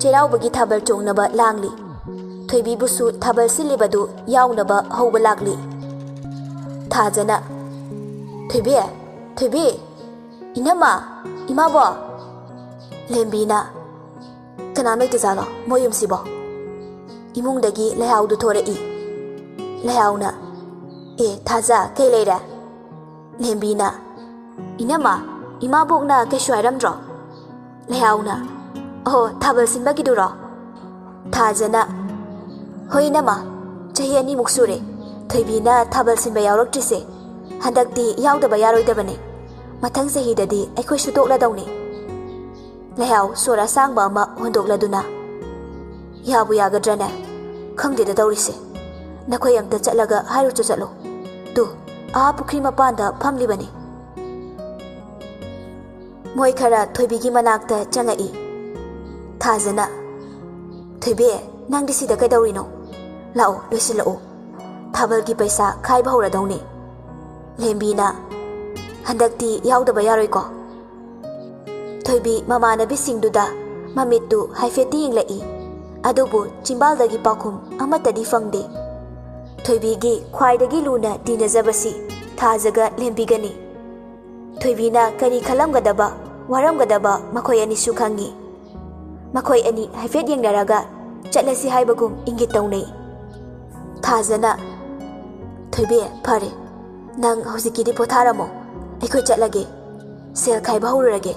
cheraubagi thabal chongnaba langli thoibi busu thabal silibadu yaunaba hauba lagli thajana thoibi inama imabo lembina kanamai tizalo moyum sibo imungdagi lehaudu thorei lehauna e thaja kai leira lembina inama ima bokna ke shwairamdro lehauna oh thabal sinbagi duro thajana hoinama chahi ani muksure thoibina thabal sinba yauraktrise handakti yaudaba yaroidabane mathang sahi dadi aikhoi sutokla dawni lehau sora sangba ama hondokladuna yabu yagadrane khangdeda dawrise nakhoi amta chatlaga hairu chatlo tu a pukri mapanda phamlibani moi khara thoibigi manakta changai thajana ꯊꯣꯏꯕꯤ ꯅꯪꯗꯤ ꯁꯤꯗ ꯀꯩꯗꯧꯔꯤꯅꯣ ꯂꯥꯛꯑꯣ ꯂꯣꯏꯁꯤꯜꯂꯛꯑꯣ ꯊꯥꯕꯜꯒꯤ ꯄꯩꯁꯥ ꯈꯥꯏꯕ ꯍꯧꯔꯗꯧꯅꯤ ꯂꯦꯝꯕꯤꯅ ꯍꯟꯗꯛꯇꯤ ꯌꯥꯎꯗꯕ ꯌꯥꯔꯣꯏꯀꯣ ꯊꯣꯏꯕꯤ ꯃꯃꯥꯟꯅꯕꯤꯁꯤꯡꯗꯨꯗ ꯃꯃꯤꯠꯇꯨ ꯍꯥꯏꯐꯦꯠꯇꯤ ꯌꯦꯡꯂꯛꯏ ꯑꯗꯨꯕꯨ ꯆꯤꯝꯕꯥꯜꯗꯒꯤ ꯄꯥꯎꯈꯨꯝ ꯑꯃꯠꯇꯗꯤ ꯐꯪꯗꯦ ꯊꯣꯏꯕꯤꯒꯤ ꯈ꯭ꯋꯥꯏꯗꯒꯤ ꯂꯨꯅ ꯇꯤꯟꯅꯖꯕꯁꯤ ꯊꯥꯖꯒ ꯂꯦꯝꯕꯤꯒꯅꯤ ꯊꯣꯏꯕꯤꯅ ꯀꯔꯤ ꯈꯜꯂꯝꯒꯗꯕ ꯋꯥꯔꯝꯒꯗꯕ ꯃꯈꯣꯏ ꯑꯅꯤꯁꯨ ꯈꯪꯉꯤ ꯃꯈꯣꯏ ꯑꯅꯤ ꯍꯥꯏꯐꯦꯠ ꯌꯦꯡꯅꯔꯒ ꯆꯠꯂꯁꯤ ꯍꯥꯏꯕꯒꯨꯝ ꯏꯪꯒꯤꯠ ꯇꯧꯅꯩ ꯊꯥꯖꯅ ꯊꯣꯏꯕꯤ ꯐꯔꯦ ꯅꯪ ꯍꯧꯖꯤꯛꯀꯤꯗꯤ ꯄꯣꯊꯥꯔꯝꯃꯣ ꯑꯩꯈꯣꯏ ꯆꯠꯂꯒꯦ ꯁꯦꯜ ꯈꯥꯏꯕ ꯍꯧꯔꯨꯔꯒꯦ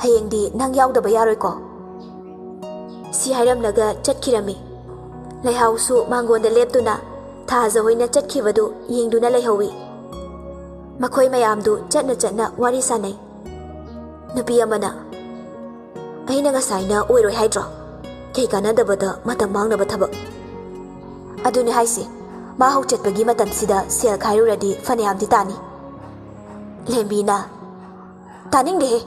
ꯍꯌꯦꯡꯗꯤ ꯅꯪ ꯌꯥꯎꯗꯕ ꯌꯥꯔꯣꯏꯀꯣ ꯁꯤ ꯍꯥꯏꯔꯝꯂꯒ ꯆꯠꯈꯤꯔꯝꯃꯤ ꯂꯩꯍꯥꯎꯁꯨ ꯃꯥꯡꯒꯣꯟꯗ ꯂꯦꯞꯇꯨꯅ ꯊꯥꯖ ꯍꯣꯏꯅ ꯆꯠꯈꯤꯕꯗꯨ ꯌꯦꯡꯗꯨꯅ ꯂꯩꯍꯧꯏ ꯃꯈꯣꯏ ꯃꯌꯥꯝꯗꯨ ꯆꯠꯅ ꯆꯠꯅ ꯋꯥꯔꯤ ꯁꯥꯟꯅꯩ ꯅꯨꯄꯤ ꯑꯃꯅ ꯑꯩꯅ ꯉꯁꯥꯏꯅ ꯑꯣꯏꯔꯣꯏ ꯍꯥꯏꯗ꯭ꯔꯣ ꯀꯩ ꯀꯥꯟꯅꯗꯕꯗ ꯃꯇꯝ ꯃꯥꯡꯅꯕ ꯊꯕꯛ ꯑꯗꯨꯅꯤ ꯍꯥꯏꯁꯤ ꯃꯥ ꯍꯧ ꯆꯠꯄꯒꯤ ꯃꯇꯝꯁꯤꯗ ꯁꯦꯜ ꯈꯥꯏꯔꯨꯔꯗꯤ ꯐꯅꯌꯥꯝꯗꯤ ꯇꯥꯅꯤ ꯂꯦꯝꯕꯤꯅ ꯇꯥꯅꯤꯡꯗꯦꯍꯦ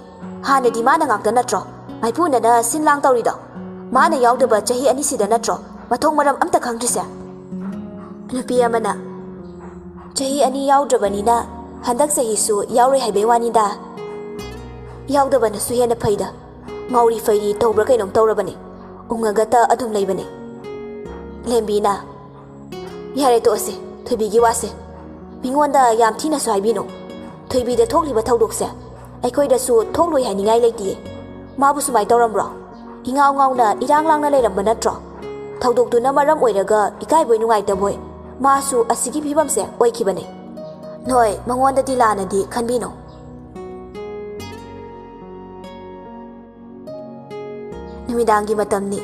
ꯍꯥꯟꯅꯗꯤ ꯃꯥꯅ ꯉꯥꯛꯇ ꯅꯠꯇ꯭ꯔꯣ ꯃꯥꯏꯄꯨꯅꯅ ꯁꯤꯟ ꯂꯥꯡ ꯇꯧꯔꯤꯗꯣ ꯃꯥꯅ ꯌꯥꯎꯗꯕ ꯆꯍꯤ ꯑꯅꯤꯁꯤꯗ ꯅꯠꯇ꯭ꯔꯣ ꯃꯊꯣꯡ ꯃꯔꯝ ꯑꯝꯇ ꯈꯪꯗ꯭ꯔꯤꯁꯦ ꯅꯨꯄꯤ ꯑꯃꯅ ꯆꯍꯤ ꯑꯅꯤ ꯌꯥꯎꯗ꯭ꯔꯕꯅꯤꯅ ꯍꯟꯗꯛ ꯆꯍꯤꯁꯨ ꯌꯥꯎꯔꯣꯏ ꯍꯥꯏꯕꯩ ꯋꯥꯅꯤꯗ ꯌꯥꯎꯗꯕꯅꯁꯨ ꯍꯦꯟꯅ ꯐꯩꯗ ꯉꯥꯎꯔꯤ ꯐꯩꯔꯤ ꯇꯧꯕ꯭ꯔꯥ ꯀꯩꯅꯣꯝ ꯇꯧꯔꯕꯅꯦ ꯎꯪꯉꯒꯇ ꯑꯗꯨꯝ ꯂꯩꯕꯅꯦ ꯂꯦꯝꯕꯤꯅ ꯌꯥꯔꯦ ꯇꯣꯛꯑꯁꯦ ꯊꯣꯏꯕꯤꯒꯤ ꯋꯥꯁꯦ ꯃꯤꯉꯣꯟꯗ ꯌꯥꯝ ꯊꯤꯅꯁꯨ ꯍꯥꯏꯕꯤꯅꯨ ꯊꯣꯏꯕꯤꯗ ꯊꯣꯛꯂꯤꯕ ꯊꯧꯗꯣꯛꯁꯦ ꯑꯩꯈꯣꯏꯗꯁꯨ ꯊꯣꯛꯂꯣꯏ ꯍꯥꯏꯅꯤꯡꯉꯥꯏ ꯂꯩꯇꯤꯌꯦ ꯃꯥꯕꯨ ꯁꯨꯃꯥꯏ ꯇꯧꯔꯝꯕ꯭ꯔꯣ ꯏꯉꯥꯎ ꯉꯥꯎꯅ ꯏꯔꯥꯡ ꯂꯥꯡꯅ ꯂꯩꯔꯝꯕ ꯅꯠꯇ꯭ꯔꯣ ꯊꯧꯗꯣꯛꯇꯨꯅ ꯃꯔꯝ ꯑꯣꯏꯔꯒ ꯏꯀꯥꯏꯕꯣꯏ ꯅꯨꯡꯉꯥꯏꯇꯕꯣꯏ ꯃꯥꯁꯨ ꯑꯁꯤꯒꯤ ꯐꯤꯕꯝꯁꯦ ꯑꯣꯏꯈꯤꯕꯅꯦ ꯅꯣꯏ ꯃꯉꯣꯟꯗꯗꯤ ꯂꯥꯟꯅꯗꯤ ꯈꯟꯕꯤꯅꯨ ꯅꯨꯃꯤꯗꯥꯡꯒꯤ ꯃꯇꯝꯅꯤ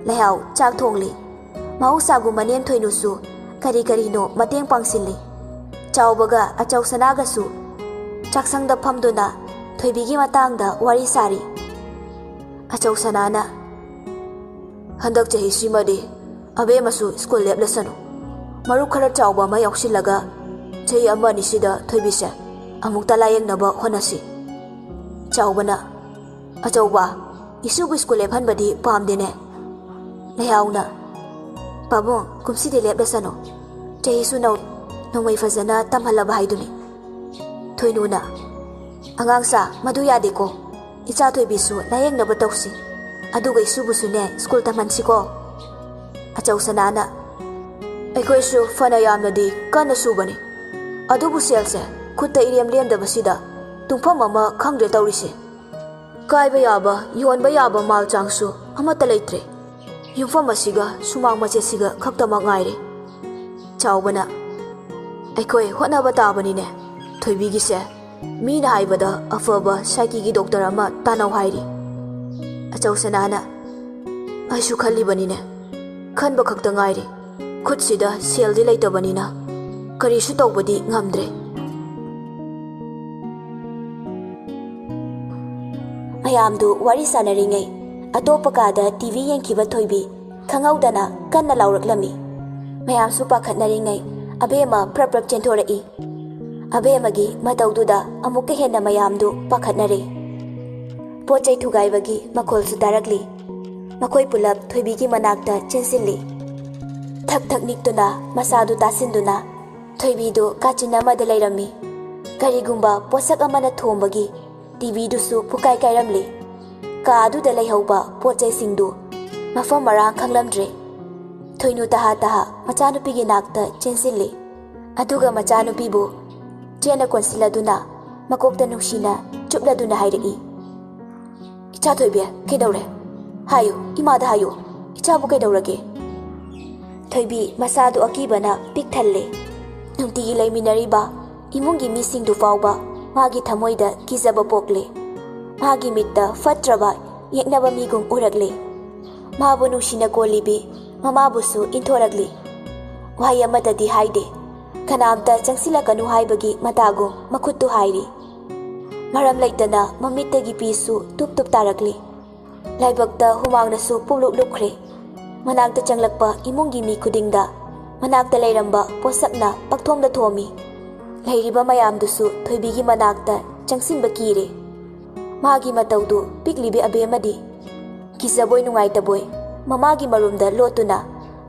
ꯂꯩꯍꯥꯎ ꯆꯥꯛ ꯊꯣꯡꯂꯤ ꯃꯍꯧꯁꯥꯒꯨꯝ ꯃꯅꯦꯝ ꯊꯣꯏꯅꯨꯁꯨ ꯀꯔꯤ ꯀꯔꯤꯅꯣ ꯃꯇꯦꯡ ꯄꯥꯡꯁꯤꯜꯂꯤ ꯆꯥꯎꯕꯒ ꯑꯆꯧ ꯁꯅꯥꯒꯁꯨ ꯆꯥꯛꯁꯪꯗ ꯐꯝꯗꯨꯅ ꯊꯣꯏꯕꯤꯒꯤ ꯃꯇꯥꯡꯗ ꯋꯥꯔꯤ ꯁꯥꯔꯤ ꯑꯆꯧ ꯁꯅꯥꯅ ꯍꯟꯗꯛ ꯆꯍꯤꯁꯤꯃꯗꯤ ꯑꯕꯦꯝꯃꯁꯨ ꯁ꯭ꯀꯨꯜ ꯂꯦꯞꯂꯁꯅꯨ ꯃꯔꯨꯞ ꯈꯔ ꯆꯥꯎꯕ ꯑꯃ ꯌꯥꯎꯁꯤꯜꯂꯒ ꯆꯍꯤ ꯑꯃ ꯑꯅꯤꯁꯤꯗ ꯊꯣꯏꯕꯤꯁꯦ ꯑꯃꯨꯛꯇ ꯂꯥꯌꯦꯡꯅꯕ ꯍꯣꯠꯅꯁꯤ ꯆꯥꯎꯕꯅ ꯑꯆꯧꯕ ꯏꯁꯨꯕꯨ ꯁ꯭ꯀꯨꯜ ꯂꯦꯞꯍꯟꯕꯗꯤ ꯄꯥꯝꯗꯦꯅꯦ ꯂꯩꯍꯥꯎꯅ ꯄꯥꯕꯨꯡ ꯀꯨꯝꯁꯤꯗꯤ ꯂꯦꯞꯂꯁꯅꯨ ꯆꯍꯤꯁꯨ ꯅꯣꯡꯃꯩ ꯐꯖꯅ ꯇꯝꯍꯜꯂꯕ ꯍꯥꯏꯗꯨꯅꯤ ꯊꯣꯏꯅꯨꯅ ꯑꯉꯥꯡꯁꯥ ꯃꯗꯨ ꯌꯥꯗꯦꯀꯣ ꯏꯆꯥ ꯊꯣꯏꯕꯤꯁꯨ ꯂꯥꯌꯦꯡꯅꯕ ꯇꯧꯁꯤ ꯑꯗꯨꯒ ꯏꯁꯨꯕꯨꯁꯨꯅꯦ ꯁ꯭ꯀꯨꯜ ꯇꯝꯍꯟꯁꯤꯀꯣ ꯑꯆꯧ ꯁꯅꯥꯅ ꯑꯩꯈꯣꯏꯁꯨ ꯐꯅ ꯌꯥꯝꯅꯗꯤ ꯀꯟꯅ ꯁꯨꯕꯅꯤ ꯑꯗꯨꯕꯨ ꯁꯦꯜꯁꯦ ꯈꯨꯠꯇ ꯏꯔꯦꯝ ꯂꯦꯝꯗꯕꯁꯤꯗ ꯇꯨꯡꯐꯝ ꯑꯃ ꯈꯪꯗ꯭ꯔꯦ ꯇꯧꯔꯤꯁꯦ ꯀꯥꯏꯕ ꯌꯥꯕ ꯌꯣꯟꯕ ꯌꯥꯕ ꯃꯥꯜ ꯆꯥꯡꯁꯨ ꯑꯃꯠꯇ ꯂꯩꯇ꯭ꯔꯦ ꯌꯨꯝꯐꯝ ꯑꯁꯤꯒ ꯁꯨꯃꯥꯡ ꯃꯆꯦꯠꯁꯤꯒ ꯈꯛꯇꯃꯛ ꯉꯥꯏꯔꯦ ꯆꯥꯎꯕꯅ ꯑꯩꯈꯣꯏ ꯍꯣꯠꯅꯕ ꯇꯥꯕꯅꯤꯅꯦ ꯊꯣꯏꯕꯤꯒꯤꯁꯦ ꯃꯤꯅ ꯍꯥꯏꯕꯗ ꯑꯐꯕ ꯁꯥꯏꯀꯤꯒꯤ ꯗꯣꯛꯇꯔ ꯑꯃ ꯇꯥꯟꯅꯧ ꯍꯥꯏꯔꯤ ꯑꯆꯧ ꯁꯅꯥꯅ ꯑꯩꯁꯨ ꯈꯜꯂꯤꯕꯅꯤꯅꯦ ꯈꯟꯕ ꯈꯛꯇ ꯉꯥꯏꯔꯤ ꯈꯨꯠꯁꯤꯗ ꯁꯦꯜꯗꯤ ꯂꯩꯇꯕꯅꯤꯅ ꯀꯔꯤꯁꯨ ꯇꯧꯕꯗꯤ ꯉꯝꯗ꯭ꯔꯦ ꯃꯌꯥꯝꯗꯨ ꯋꯥꯔꯤ ꯁꯥꯟꯅꯔꯤꯉꯩ ꯑꯇꯣꯞꯄ ꯀꯥꯗ ꯇꯤꯚꯤ ꯌꯦꯡꯈꯤꯕ ꯊꯣꯏꯕꯤ ꯈꯪꯍꯧꯗꯅ ꯀꯟꯅ ꯂꯥꯎꯔꯛꯂꯝꯃꯤ ꯃꯌꯥꯝꯁꯨ ꯄꯥꯈꯠꯅꯔꯤꯉꯩ ꯑꯕꯦꯝꯃ ꯄ꯭ꯔꯞ ꯄ꯭ꯔꯞ ꯆꯦꯟꯊꯣꯔꯛꯏ ꯑꯕꯦꯝꯃꯒꯤ ꯃꯇꯧꯗꯨꯗ ꯑꯃꯨꯛꯀ ꯍꯦꯟꯅ ꯃꯌꯥꯝꯗꯨ ꯄꯥꯈꯠꯅꯔꯦ ꯄꯣꯠ ꯆꯩ ꯊꯨꯒꯥꯏꯕꯒꯤ ꯃꯈꯣꯜꯁꯨ ꯇꯥꯔꯛꯂꯤ ꯃꯈꯣꯏ ꯄꯨꯂꯞ ꯊꯣꯏꯕꯤꯒꯤ ꯃꯅꯥꯛꯇ ꯆꯦꯟꯁꯤꯜꯂꯤ ꯊꯛ ꯊꯛ ꯅꯤꯛꯇꯨꯅ ꯃꯁꯥꯗꯨ ꯇꯥꯁꯤꯟꯗꯨꯅ ꯊꯣꯏꯕꯤꯗꯨ ꯀꯥꯆꯤꯟ ꯑꯃꯗ ꯂꯩꯔꯝꯃꯤ ꯀꯔꯤꯒꯨꯝꯕ ꯄꯣꯠꯁꯛ ꯑꯃꯅ ꯊꯣꯝꯕꯒꯤ ꯇꯤꯚꯤꯗꯨꯁꯨ ꯄꯨꯀꯥꯏ ꯀꯥꯏꯔꯝꯂꯤ ꯀꯥ ꯑꯗꯨꯗ ꯂꯩꯍꯧꯕ ꯄꯣꯠ ꯆꯩꯁꯤꯡꯗꯨ ꯃꯐꯝ ꯃꯔꯥꯡ ꯈꯪꯂꯝꯗ꯭ꯔꯦ ꯊꯣꯏꯅꯨ ꯇꯍꯥ ꯇꯍꯥ ꯃꯆꯥꯅꯨꯄꯤꯒꯤ ꯅꯥꯛꯇ ꯆꯦꯟꯁꯤꯜꯂꯤ ꯑꯗꯨꯒ ꯃꯆꯥꯅꯨꯄꯤꯕꯨ ꯆꯦꯟꯅ ꯀꯣꯟꯁꯤꯜꯂꯗꯨꯅ ꯃꯀꯣꯛꯇ ꯅꯨꯡꯁꯤꯅ ꯆꯨꯞꯂꯗꯨꯅ ꯍꯥꯏꯔꯛꯏ ꯏꯆꯥ ꯊꯣꯏꯕꯤ ꯀꯩꯗꯧꯔꯦ ꯍꯥꯏꯌꯨ ꯏꯃꯥꯗ ꯍꯥꯏꯌꯨ ꯏꯆꯥꯕꯨ ꯀꯩꯗꯧꯔꯒꯦ ꯊꯣꯏꯕꯤ ꯃꯁꯥꯗꯨ ꯑꯀꯤꯕꯅ ꯄꯤꯛ ꯊꯜꯂꯦ ꯅꯨꯡꯇꯤꯒꯤ ꯂꯩꯃꯤꯟꯅꯔꯤꯕ ꯏꯃꯨꯡꯒꯤ ꯃꯤꯁꯤꯡꯗꯨ ꯐꯥꯎꯕ ꯃꯥꯒꯤ ꯊꯃꯣꯏꯗ ꯀꯤꯖꯕ ꯄꯣꯛꯂꯦ ꯃꯥꯒꯤ ꯃꯤꯠꯇ ꯐꯠꯇ꯭ꯔꯕ ꯌꯦꯛꯅꯕ ꯃꯤꯒꯨꯝ ꯎꯔꯛꯂꯦ ꯃꯥꯕꯨ ꯅꯨꯡꯁꯤꯅ ꯀꯣꯜꯂꯤꯕꯤ ꯃꯃꯥꯕꯨꯁꯨ ꯏꯟꯊꯣꯔꯛꯂꯤ ꯋꯥꯍꯩ ꯑꯃꯗꯗꯤ ꯍꯥꯏꯗꯦ ꯀꯅꯥꯝꯇ ꯆꯪꯁꯤꯜꯂꯛꯀꯅꯨ ꯍꯥꯏꯕꯒꯤ ꯃꯇꯥꯒꯨꯝ ꯃꯈꯨꯠꯇꯨ ꯍꯥꯏꯔꯤ ꯃꯔꯝ ꯂꯩꯇꯅ ꯃꯃꯤꯠꯇꯒꯤ ꯄꯤꯁꯨ ꯇꯨꯞ ꯇꯨꯞ ꯇꯥꯔꯛꯂꯤ ꯂꯥꯏꯕꯛꯇ ꯍꯨꯃꯥꯡꯅꯁꯨ ꯄꯨꯡꯂꯨꯞ ꯂꯨꯞꯈ꯭ꯔꯦ ꯃꯅꯥꯛꯇ ꯆꯪꯂꯛꯄ ꯏꯃꯨꯡꯒꯤ ꯃꯤ ꯈꯨꯗꯤꯡꯗ ꯃꯅꯥꯛꯇ ꯂꯩꯔꯝꯕ ꯄꯣꯠꯁꯛꯅ ꯄꯛꯊꯣꯝꯗ ꯊꯣꯝꯃꯤ ꯂꯩꯔꯤꯕ ꯃꯌꯥꯝꯗꯨꯁꯨ ꯊꯣꯏꯕꯤꯒꯤ ꯃꯅꯥꯛꯇ ꯆꯪꯁꯤꯟꯕ ꯀꯤꯔꯦ ꯃꯥꯒꯤ ꯃꯇꯧꯗꯨ ꯄꯤꯛꯂꯤꯕꯤ ꯑꯕꯦꯝꯃꯗꯤ ꯀꯤꯖꯕꯣꯏ ꯅꯨꯡꯉꯥꯏꯇꯕꯣꯏ ꯃꯃꯥꯒꯤ ꯃꯔꯨꯝꯗ ꯂꯣꯠꯇꯨꯅ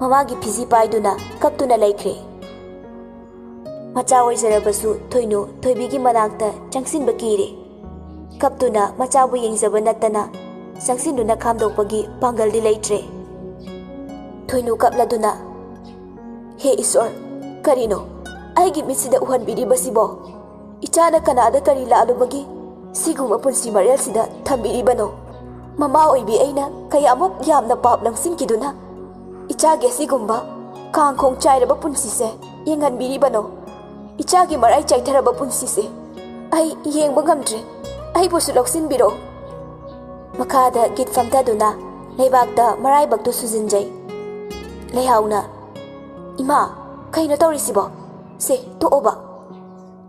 ꯃꯃꯥꯒꯤ ꯐꯤꯖꯤ ꯄꯥꯏꯗꯨꯅ ꯀꯞꯇꯨꯅ ꯂꯩꯈ꯭ꯔꯦ꯫ ꯃꯆꯥ ꯑꯣꯏꯖꯔꯕꯁꯨ ꯊꯣꯏꯅꯨ ꯊꯣꯏꯕꯤꯒꯤ ꯃꯅꯥꯛꯇ ꯆꯪꯁꯤꯟꯕ ꯀꯤꯔꯦ꯫ ꯀꯞꯇꯨꯅ ꯃꯆꯥꯕꯨ ꯌꯦꯡꯖꯕ ꯅꯠꯇꯅ ꯆꯪꯁꯤꯟꯗꯨꯅ ꯈꯥꯝꯗꯣꯛꯄꯒꯤ ꯄꯥꯡꯒꯜꯗꯤ ꯂꯩꯇ꯭ꯔꯦ꯫ ꯊꯣꯏꯅꯨ ꯀꯞꯂꯗꯨꯅ "ꯍꯦ ꯏꯁꯣꯔ, ꯀꯔꯤꯅꯣ ꯑꯩꯒꯤ ꯃꯤꯠꯁꯤꯗ ꯎꯍꯟꯕꯤꯔꯤꯕꯁꯤꯕꯣ? ꯏꯆꯥꯅ ꯀꯅꯥꯗ ꯀꯔꯤ ꯂꯥꯜꯂꯨꯕꯒꯤ ꯁꯤꯒꯨꯝꯕ ꯄꯨꯟꯁꯤ ꯃꯔꯦꯜꯁꯤꯗ ꯊꯝꯕꯤꯔꯤꯕꯅꯣ? ꯃꯃꯥ ꯑꯣꯏꯕꯤ ꯑꯩꯅ ꯀꯌꯥꯃꯨꯛ ꯌꯥꯝꯅ ꯄꯥꯞ ꯂꯪꯁꯤꯟꯈꯤꯗꯨꯅ ꯏꯆꯥꯒꯤ ꯑꯁꯤꯒꯨꯝꯕ ꯀꯥꯡꯈꯣꯡ ꯆꯥꯏꯔꯕ ꯄꯨꯟꯁꯤꯁꯦ ꯌꯦꯡꯍꯟꯕꯤꯔꯤꯕꯅꯣ? ꯏꯆꯥꯒꯤ ꯃꯔꯥꯏ ꯆꯥꯏꯊꯔꯕ ꯄꯨꯟꯁꯤꯁꯦ ꯑꯩ ꯌꯦꯡꯕ ꯉꯝꯗ꯭ꯔꯦ, ꯑꯩꯕꯨꯁꯨ ꯂꯧꯁꯤꯟꯕꯤꯔꯣ." ꯃꯈꯥꯗ ꯒꯤꯠ ꯐꯝꯊꯗꯨꯅ ꯂꯩꯕꯥꯛꯇ ꯃꯔꯥꯏꯕꯛꯇꯨ ꯁꯨꯖꯤꯟꯖꯩ꯫ ꯂꯩꯍꯥꯎꯅ "ꯏꯃꯥ, ꯀꯩꯅꯣ ꯇꯧꯔꯤꯁꯤꯕꯣ? ꯁꯦ ꯇꯣꯛꯑꯣꯕ."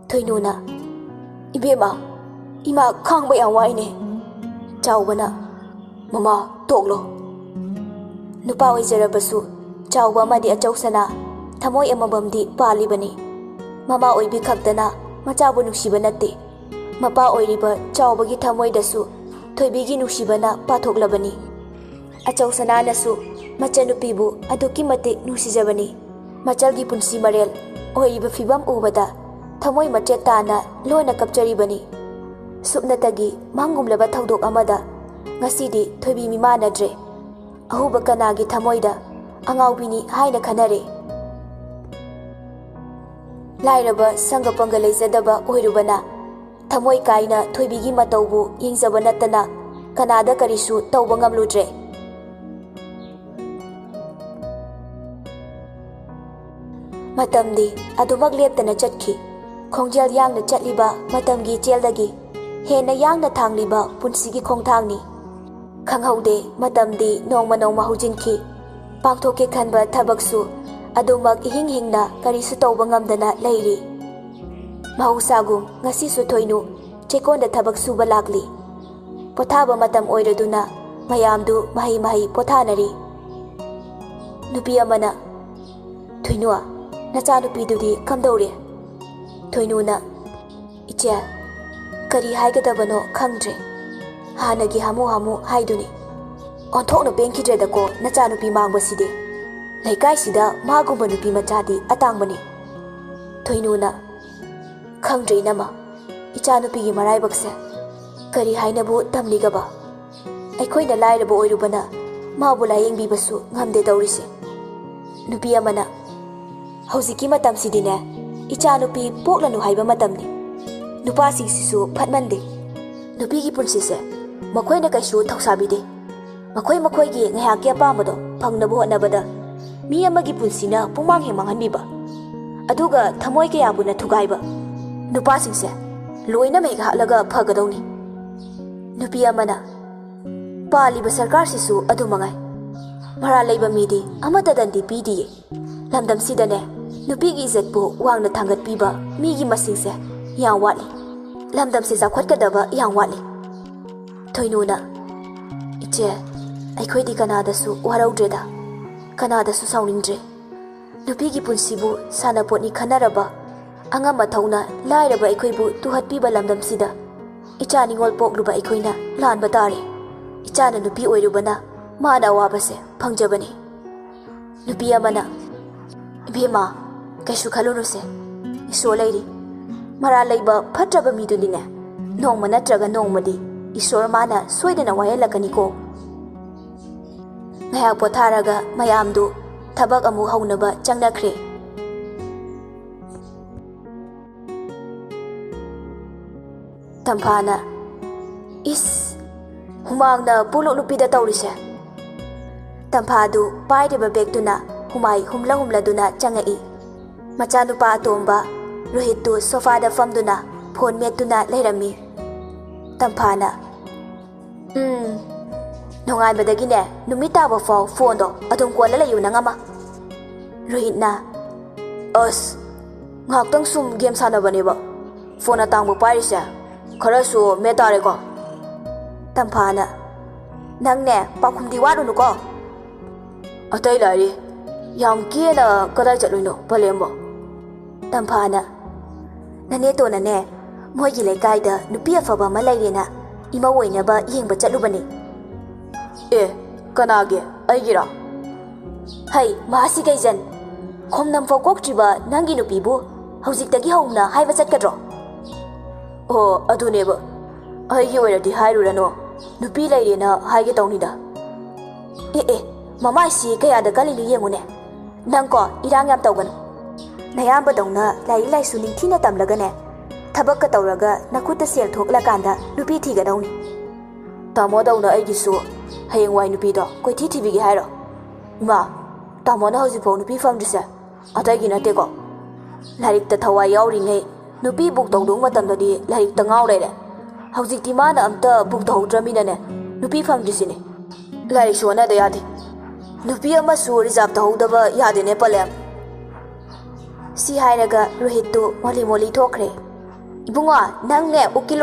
ꯊꯣꯏꯅꯨꯅ "ꯏꯕꯦꯝꯃ, ꯏꯃꯥ ꯈꯥꯡꯕ ꯌꯥꯝ ꯋꯥꯏꯅꯦ." ꯆꯥꯎꯕꯅ "ꯃꯃꯥ ꯇꯣꯛꯂꯣ." ꯅꯨꯄꯥ ꯑꯣꯏꯖꯔꯕꯁꯨ ꯆꯥꯎꯕ ꯑꯃꯗꯤ ꯑꯆꯧꯁꯅꯥ ꯊꯃꯣꯏ ꯑꯃꯃꯝꯗꯤ ꯄꯥꯜꯂꯤꯕꯅꯤ꯫ ꯃꯃꯥ ꯑꯣꯏꯕꯤ ꯈꯛꯇꯅ ꯃꯆꯥꯕꯨ ꯅꯨꯡꯁꯤꯕ ꯅꯠꯇꯦ, ꯃꯄꯥ ꯑꯣꯏꯔꯤꯕ ꯆꯥꯎꯕꯒꯤ ꯊꯃꯣꯏꯗꯁꯨ ꯊꯣꯏꯕꯤꯒꯤ ꯅꯨꯡꯁꯤꯕꯅ ꯄꯥꯊꯣꯛꯂꯕꯅꯤ꯫ ꯑꯆꯧꯁꯅꯥꯅꯁꯨ ꯃꯆꯟꯅꯨꯄꯤꯕꯨ ꯑꯗꯨꯛꯀꯤ ꯃꯇꯤꯛ ꯅꯨꯡꯁꯤꯖꯕꯅꯤ꯫ ꯃꯆꯜꯒꯤ ꯄꯨꯟꯁꯤ ꯃꯔꯦꯜ ꯑꯣꯏꯔꯤꯕ ꯐꯤꯕꯝ ꯎꯕꯗ ꯊꯃꯣꯏ ꯃꯆꯦꯠ ꯇꯥꯅ ꯂꯣꯟꯅ ꯀꯞꯆꯔꯤꯕꯅꯤ꯫ ꯁꯨꯞꯅꯇꯒꯤ ꯃꯪꯒꯨꯝꯂꯕ ꯊꯧꯗꯣꯛ ꯑꯃꯗ ꯉꯁꯤꯗꯤ ꯊꯣꯏꯕꯤ ꯃꯤꯃꯥꯟꯅꯗ꯭ꯔꯦ꯫ ꯑꯍꯨꯕ ꯀꯅꯥꯒꯤ ꯊꯃꯣꯏꯗ ꯑꯉꯥꯎꯕꯤꯅꯤ ꯍꯥꯏꯅ ꯈꯟꯅꯔꯦ꯫ ꯂꯥꯏꯔꯕ ꯁꯪꯒ ꯄꯪꯒ ꯂꯩꯖꯗꯕ ꯑꯣꯏꯔꯨꯕꯅ ꯊꯃꯣꯏ ꯀꯥꯏꯅ ꯊꯣꯏꯕꯤꯒꯤ ꯃꯇꯧꯕꯨ ꯌꯦꯡꯖꯕ ꯅꯠꯇꯅ ꯀꯅꯥꯗ ꯀꯔꯤꯁꯨ ꯇꯧꯕ ꯉꯝꯂꯨꯗ꯭ꯔꯦ꯫ ꯃꯇꯝꯗꯤ ꯑꯗꯨꯃꯛ ꯂꯦꯞꯇꯅ ꯆꯠꯈꯤ꯫ ꯈꯣꯡꯖꯦꯜ ꯌꯥꯡꯅ ꯆꯠꯂꯤꯕ ꯃꯇꯝꯒꯤ ꯏꯆꯦꯜꯗꯒꯤ ꯍꯦꯟꯅ ꯌꯥꯡꯅ ꯊꯥꯡꯂꯤꯕ ꯄꯨꯟꯁꯤꯒꯤ ꯈꯣꯡꯊꯥꯡꯅꯤ꯫ ꯈꯪꯍꯧꯗꯦ ꯃꯇꯝꯗꯤ ꯅꯣꯡꯃ ꯅꯣꯡꯃ ꯍꯧꯖꯤꯟꯈꯤ꯫ ꯄꯥꯡꯊꯣꯛꯀꯦ ꯈꯟꯕ ꯊꯕꯛꯁꯨ ꯑꯗꯨꯃꯛ ꯏꯍꯤꯡ ꯍꯤꯡꯅ ꯀꯔꯤꯁꯨ ꯇꯧꯕ ꯉꯝꯗꯅ ꯂꯩꯔꯤ꯫ ꯃꯍꯧꯁꯥꯒꯨꯝ ꯉꯁꯤꯁꯨ ꯊꯣꯏꯅꯨ ꯆꯦꯛꯀꯣꯟꯗ ꯊꯕꯛ ꯁꯨꯕ ꯂꯥꯛꯂꯤ꯫ ꯄꯣꯊꯥꯕ ꯃꯇꯝ ꯑꯣꯏꯔꯗꯨꯅ ꯃꯌꯥꯝꯗꯨ ꯃꯍꯩ ꯃꯍꯩ ꯄꯣꯊꯥꯅꯔꯤ꯫ ꯅꯨꯄꯤ ꯑꯃꯅ "ꯊꯣꯏꯅꯨ, ꯅꯆꯥꯅꯨꯄꯤꯗꯨꯗꯤ ꯀꯝꯗꯧꯔꯦ?" ꯊꯣꯏꯅꯨꯅ "ꯏꯆꯦ, ꯀꯔꯤ ꯍꯥꯏꯒꯗꯕꯅꯣ ꯈꯪꯗ꯭ꯔꯦ, ꯍꯥꯟꯅꯒꯤ ꯍꯥꯃꯨ ꯍꯥꯃꯨ ꯍꯥꯏꯗꯨꯅꯤ꯫ ꯑꯣꯟꯊꯣꯛꯅ ꯄꯦꯟꯈꯤꯗ꯭ꯔꯦꯗꯀꯣ ꯅꯆꯥꯅꯨꯄꯤ ꯃꯥꯡꯕꯁꯤꯗꯤ꯫ ꯂꯩꯀꯥꯏꯁꯤꯗ ꯃꯥꯒꯨꯝꯕ ꯅꯨꯄꯤ ꯃꯆꯥꯗꯤ ꯑꯇꯥꯡꯕꯅꯤ." ꯊꯣꯏꯅꯨꯅ "ꯈꯪꯗ꯭ꯔꯦ ꯏꯅꯝꯃ, ꯏꯆꯥꯅꯨꯄꯤꯒꯤ ꯃꯔꯥꯏꯕꯛꯁꯦ ꯀꯔꯤ ꯍꯥꯏꯅꯕꯨ ꯇꯝꯂꯤꯒꯕ? ꯑꯩꯈꯣꯏꯅ ꯂꯥꯏꯔꯕ ꯑꯣꯏꯔꯨꯕꯅ ꯃꯥꯕꯨ ꯂꯥꯌꯦꯡꯕꯤꯕꯁꯨ ꯉꯝꯗꯦ ꯇꯧꯔꯤꯁꯦ." ꯅꯨꯄꯤ ꯑꯃꯅ "ꯍꯧꯖꯤꯛꯀꯤ ꯃꯇꯝꯁꯤꯗꯤꯅꯦ, ꯏꯆꯥꯅꯨꯄꯤ ꯄꯣꯛꯂꯅꯨ ꯍꯥꯏꯕ ꯃꯇꯝꯅꯤ꯫ ꯅꯨꯄꯥꯁꯤꯡꯁꯤꯁꯨ ꯐꯠꯃꯟꯗꯦ꯫ ꯅꯨꯄꯤꯒꯤ ꯄꯨꯟꯁꯤꯁꯦ ꯃꯈꯣꯏꯅ ꯀꯩꯁꯨ ꯊꯧꯁꯥꯕꯤꯗꯦ꯫ ꯃꯈꯣꯏꯒꯤ ꯉꯥꯏꯍꯥꯛꯀꯤ ꯑꯄꯥꯝꯕꯗꯣ ꯐꯪꯅꯕ ꯍꯣꯠꯅꯕꯗ ꯃꯤ ꯑꯃꯒꯤ ꯄꯨꯟꯁꯤꯅ ꯄꯨꯡꯃꯥꯡ ꯍꯦꯛ ꯃꯥꯡꯍꯟꯕꯤꯕ, ꯑꯗꯨꯒ ꯊꯃꯣꯏ ꯀꯌꯥꯕꯨꯅ ꯊꯨꯒꯥꯏꯕ꯫ ꯅꯨꯄꯥꯁꯤꯡꯁꯦ ꯂꯣꯏꯅꯃꯛ ꯍꯦꯛ ꯍꯥꯠꯂꯒ ꯐꯒꯗꯧꯅꯤ." ꯅꯨꯄꯤ ꯑꯃꯅ "ꯄꯥꯜꯂꯤꯕ ꯁꯔꯀꯥꯔꯁꯤꯁꯨ ꯑꯗꯨꯃꯉꯥꯏ, ꯃꯔꯥꯜ ꯂꯩꯕ ꯃꯤꯗꯤ ꯑꯃꯠꯇꯗꯗꯤ ꯄꯤꯗꯤꯌꯦ꯫ ꯂꯝꯗꯝꯁꯤꯗꯅꯦ ꯅꯨꯄꯤꯒꯤ ꯏꯖꯠꯄꯨ ꯋꯥꯡꯅ ꯊꯥꯡꯒꯠꯄꯤꯕ ꯃꯤꯒꯤ ꯃꯁꯤꯡꯁꯦ ꯌꯥꯝ ꯋꯥꯠꯂꯤ꯫ ꯂꯝꯗꯝꯁꯦ ꯆꯥꯎꯈꯠꯀꯗꯕ ꯌꯥꯝ ꯋꯥꯠꯂꯤ." ꯊꯣꯏꯅꯨꯅ "ꯏꯆꯦ, ꯑꯩꯈꯣꯏꯗꯤ ꯀꯅꯥꯗꯁꯨ ꯋꯥꯔꯧꯗ꯭ꯔꯦꯗ, ꯀꯅꯥꯗꯁꯨ ꯁꯥꯎꯅꯤꯡꯗ꯭ꯔꯦ꯫ ꯅꯨꯄꯤꯒꯤ ꯄꯨꯟꯁꯤꯕꯨ ꯁꯥꯟꯅꯄꯣꯠꯅꯤ ꯈꯟꯅꯔꯕ ꯑꯉꯝ ꯑꯊꯧꯅ ꯂꯥꯏꯔꯕ ꯑꯩꯈꯣꯏꯕꯨ ꯇꯨꯍꯠꯄꯤꯕ ꯂꯝꯗꯝꯁꯤꯗ ꯏꯆꯥ ꯅꯤꯉꯣꯜ ꯄꯣꯛꯂꯨꯕ ꯑꯩꯈꯣꯏꯅ ꯂꯥꯟꯕ ꯇꯥꯔꯦ꯫ ꯏꯆꯥꯅ ꯅꯨꯄꯤ ꯑꯣꯏꯔꯨꯕꯅ ꯃꯥꯅ ꯑꯋꯥꯕꯁꯦ ꯐꯪꯖꯕꯅꯤ." ꯅꯨꯄꯤ ꯑꯃꯅ "ꯏꯕꯦꯝꯃ, ꯀꯩꯁꯨ ꯈꯜꯂꯨꯅꯨꯁꯦ, ꯏꯁꯣꯔ ꯂꯩꯔꯤ꯫ ꯃꯔꯥꯜ ꯂꯩꯕ ꯐꯠꯇ꯭ꯔꯕ ꯃꯤꯗꯨꯗꯤꯅꯦ ꯅꯣꯡꯃ ꯅꯠꯇ꯭ꯔꯒ ꯅꯣꯡꯃꯗꯤ ꯏꯁꯣꯔ ꯃꯥꯅ ꯁꯣꯏꯗꯅ ꯋꯥꯌꯦꯜꯂꯛꯀꯅꯤꯀꯣ." ꯉꯥꯏꯍꯥꯛ ꯄꯣꯊꯥꯔꯒ ꯃꯌꯥꯝꯗꯨ ꯊꯕꯛ ꯑꯃꯨꯛ ꯍꯧꯅꯕ ꯆꯪꯅꯈ꯭ꯔꯦ꯫ ꯇꯝꯐꯥꯅ "ꯏꯁ, ꯍꯨꯃꯥꯡꯅ ꯄꯨꯡꯂꯨꯞ ꯂꯨꯞꯄꯤꯗ ꯇꯧꯔꯤꯁꯦ." ꯇꯝꯐꯥꯗꯨ ꯄꯥꯏꯔꯤꯕ ꯕꯦꯒꯇꯨꯅ ꯍꯨꯃꯥꯏ ꯍꯨꯝꯂꯗꯨꯅ ꯆꯪꯉꯛꯏ꯫ ꯃꯆꯥꯅꯨꯄꯥ ꯑꯇꯣꯝꯕ ꯔꯣꯍꯤꯠꯇꯨ ꯁꯣꯐꯥꯗ ꯐꯝꯗꯨꯅ ꯐꯣꯟ ꯃꯦꯠꯇꯨꯅ ꯂꯩꯔꯝꯃꯤ꯫ ꯇꯝꯐꯥꯅ "ꯅꯣꯡꯉꯥꯟꯕꯗꯒꯤꯅꯦ ꯅꯨꯃꯤꯠ ꯇꯥꯕ ꯐꯥꯎ ꯐꯣꯟꯗꯣ ꯑꯗꯨꯝ ꯀꯣꯜꯂ ꯂꯩꯌꯨ ꯅꯪ ꯑꯃ." ꯔꯣꯍꯤꯠꯅ "ꯑꯁ, ꯉꯥꯏꯍꯥꯛꯇꯪ ꯁꯨꯝ ꯒꯦꯝ ꯁꯥꯟꯅꯕꯅꯦꯕ, ꯐꯣꯟ ꯑꯇꯥꯡꯕ ꯄꯥꯏꯔꯤꯁꯦ ꯈꯔꯁꯨ ꯃꯦꯠ ꯇꯥꯔꯦꯀꯣ." ꯇꯝꯐꯥꯅ "ꯅꯪꯅꯦ ꯄꯥꯎꯈꯨꯝꯗꯤ ꯋꯥꯠꯂꯨꯅꯨꯀꯣ." "ꯑꯇꯩ ꯂꯥꯏꯔꯤ, ꯌꯥꯝ ꯀꯦꯅ ꯀꯗꯥꯏ ꯆꯠꯂꯨꯏꯅꯣ ꯄꯂꯦꯝꯕꯣ?" ꯇꯝꯐꯥꯅ "ꯅꯅꯦꯇꯣꯟꯅꯅꯦ ꯃꯣꯏꯒꯤ ꯂꯩꯀꯥꯏꯗ ꯅꯨꯄꯤ ꯑꯐꯕ ꯑꯃ ꯂꯩꯔꯦꯅ ꯏꯃꯧ ꯑꯣꯏꯅꯕ ꯌꯦꯡꯕ ꯆꯠꯂꯨꯕꯅꯤ." "ꯑꯦ, ꯀꯅꯥꯒꯤ ꯑꯩꯒꯤꯔꯣ ꯍꯩ ꯃꯍꯥꯁꯤ ꯀꯩꯖꯟ ꯈꯣꯝꯅꯝꯐꯥꯎ ꯀꯣꯛꯇ꯭ꯔꯤꯕ ꯅꯪꯒꯤ ꯅꯨꯄꯤꯕꯨ ꯍꯧꯖꯤꯛꯇꯒꯤ ꯍꯧꯅ ꯍꯥꯏꯕ ꯆꯠꯀꯗ꯭ꯔꯣ ꯑꯣ ꯑꯗꯨꯅꯦꯕ ꯑꯩꯒꯤ ꯑꯣꯏꯔꯗꯤ ꯍꯥꯏꯔꯨꯔꯅꯣ ꯅꯨꯄꯤ ꯂꯩꯔꯦꯅ ꯍꯥꯏꯒꯦ ꯇꯧꯅꯤꯗ ꯑꯦ ꯃꯃꯥꯏꯁꯤ ꯀꯌꯥꯗ ꯀꯜꯂꯤꯅꯣ ꯌꯦꯡꯉꯨꯅꯦ ꯅꯪꯀꯣ ꯏꯔꯥꯡ ꯌꯥꯝ ꯇꯧꯒꯅꯨ ꯅꯌꯥꯝꯕꯗꯧꯅ ꯂꯥꯏꯔꯤꯛ ꯂꯥꯏꯁꯨ ꯅꯤꯡꯊꯤꯅ ꯇꯝꯂꯒꯅꯦ ꯊꯕꯛꯀ ꯇꯧꯔꯒ ꯅꯈꯨꯠꯇ ꯁꯦꯜ ꯊꯣꯛꯂꯀꯥꯟꯗ ꯅꯨꯄꯤ ꯊꯤꯒꯗꯧꯅꯤ ꯇꯥꯃꯣꯗꯧꯅ ꯑꯩꯒꯤꯁꯨ ꯍꯌꯦꯡꯋꯥꯏ ꯅꯨꯄꯤꯗꯣ ꯀꯣꯏꯊꯤ ꯊꯤꯕꯤꯒꯦ ꯍꯥꯏꯔꯣ ꯏꯃꯥ ꯇꯥꯃꯣꯅ ꯍꯧꯖꯤꯛꯐꯥꯎ ꯅꯨꯄꯤ ꯐꯪꯗ꯭ꯔꯤꯁꯦ ꯑꯇꯩꯒꯤ ꯅꯠꯇꯦꯀꯣ ꯂꯥꯏꯔꯤꯛꯇ ꯊꯋꯥꯏ ꯌꯥꯎꯔꯤꯉꯩ ꯅꯨꯄꯤ ꯕꯨꯛ ꯇꯧꯗꯧ ꯃꯇꯝꯗꯗꯤ ꯂꯥꯏꯔꯤꯛꯇ ꯉꯥꯎ ꯂꯩꯔꯦ ꯍꯧꯖꯤꯛꯇꯤ ꯃꯥꯅ ꯑꯝꯇ ꯕꯨꯛ ꯇꯧꯍꯧꯗ꯭ꯔꯃꯤꯅꯅꯦ ꯅꯨꯄꯤ ꯐꯪꯗ꯭ꯔꯤꯁꯤꯅꯦ ꯂꯥꯏꯔꯤꯛꯁꯨ ꯍꯣꯠꯅꯗ ꯌꯥꯗꯦ ꯅꯨꯄꯤ ꯑꯃꯁꯨ ꯔꯤꯖꯥꯕ ꯇꯧꯍꯧꯗꯕ ꯌꯥꯗꯦꯅꯦ ꯄꯂꯦꯝ ꯁꯤ ꯍꯥꯏꯔꯒ ꯔꯣꯍꯤꯠꯇꯨ ꯃꯣꯂꯤ ꯃꯣꯂꯤ ꯊꯣꯛꯈ꯭ꯔꯦ ꯏꯕꯨꯡꯉꯣ ꯅꯪꯅꯦ ꯎꯀꯤꯜ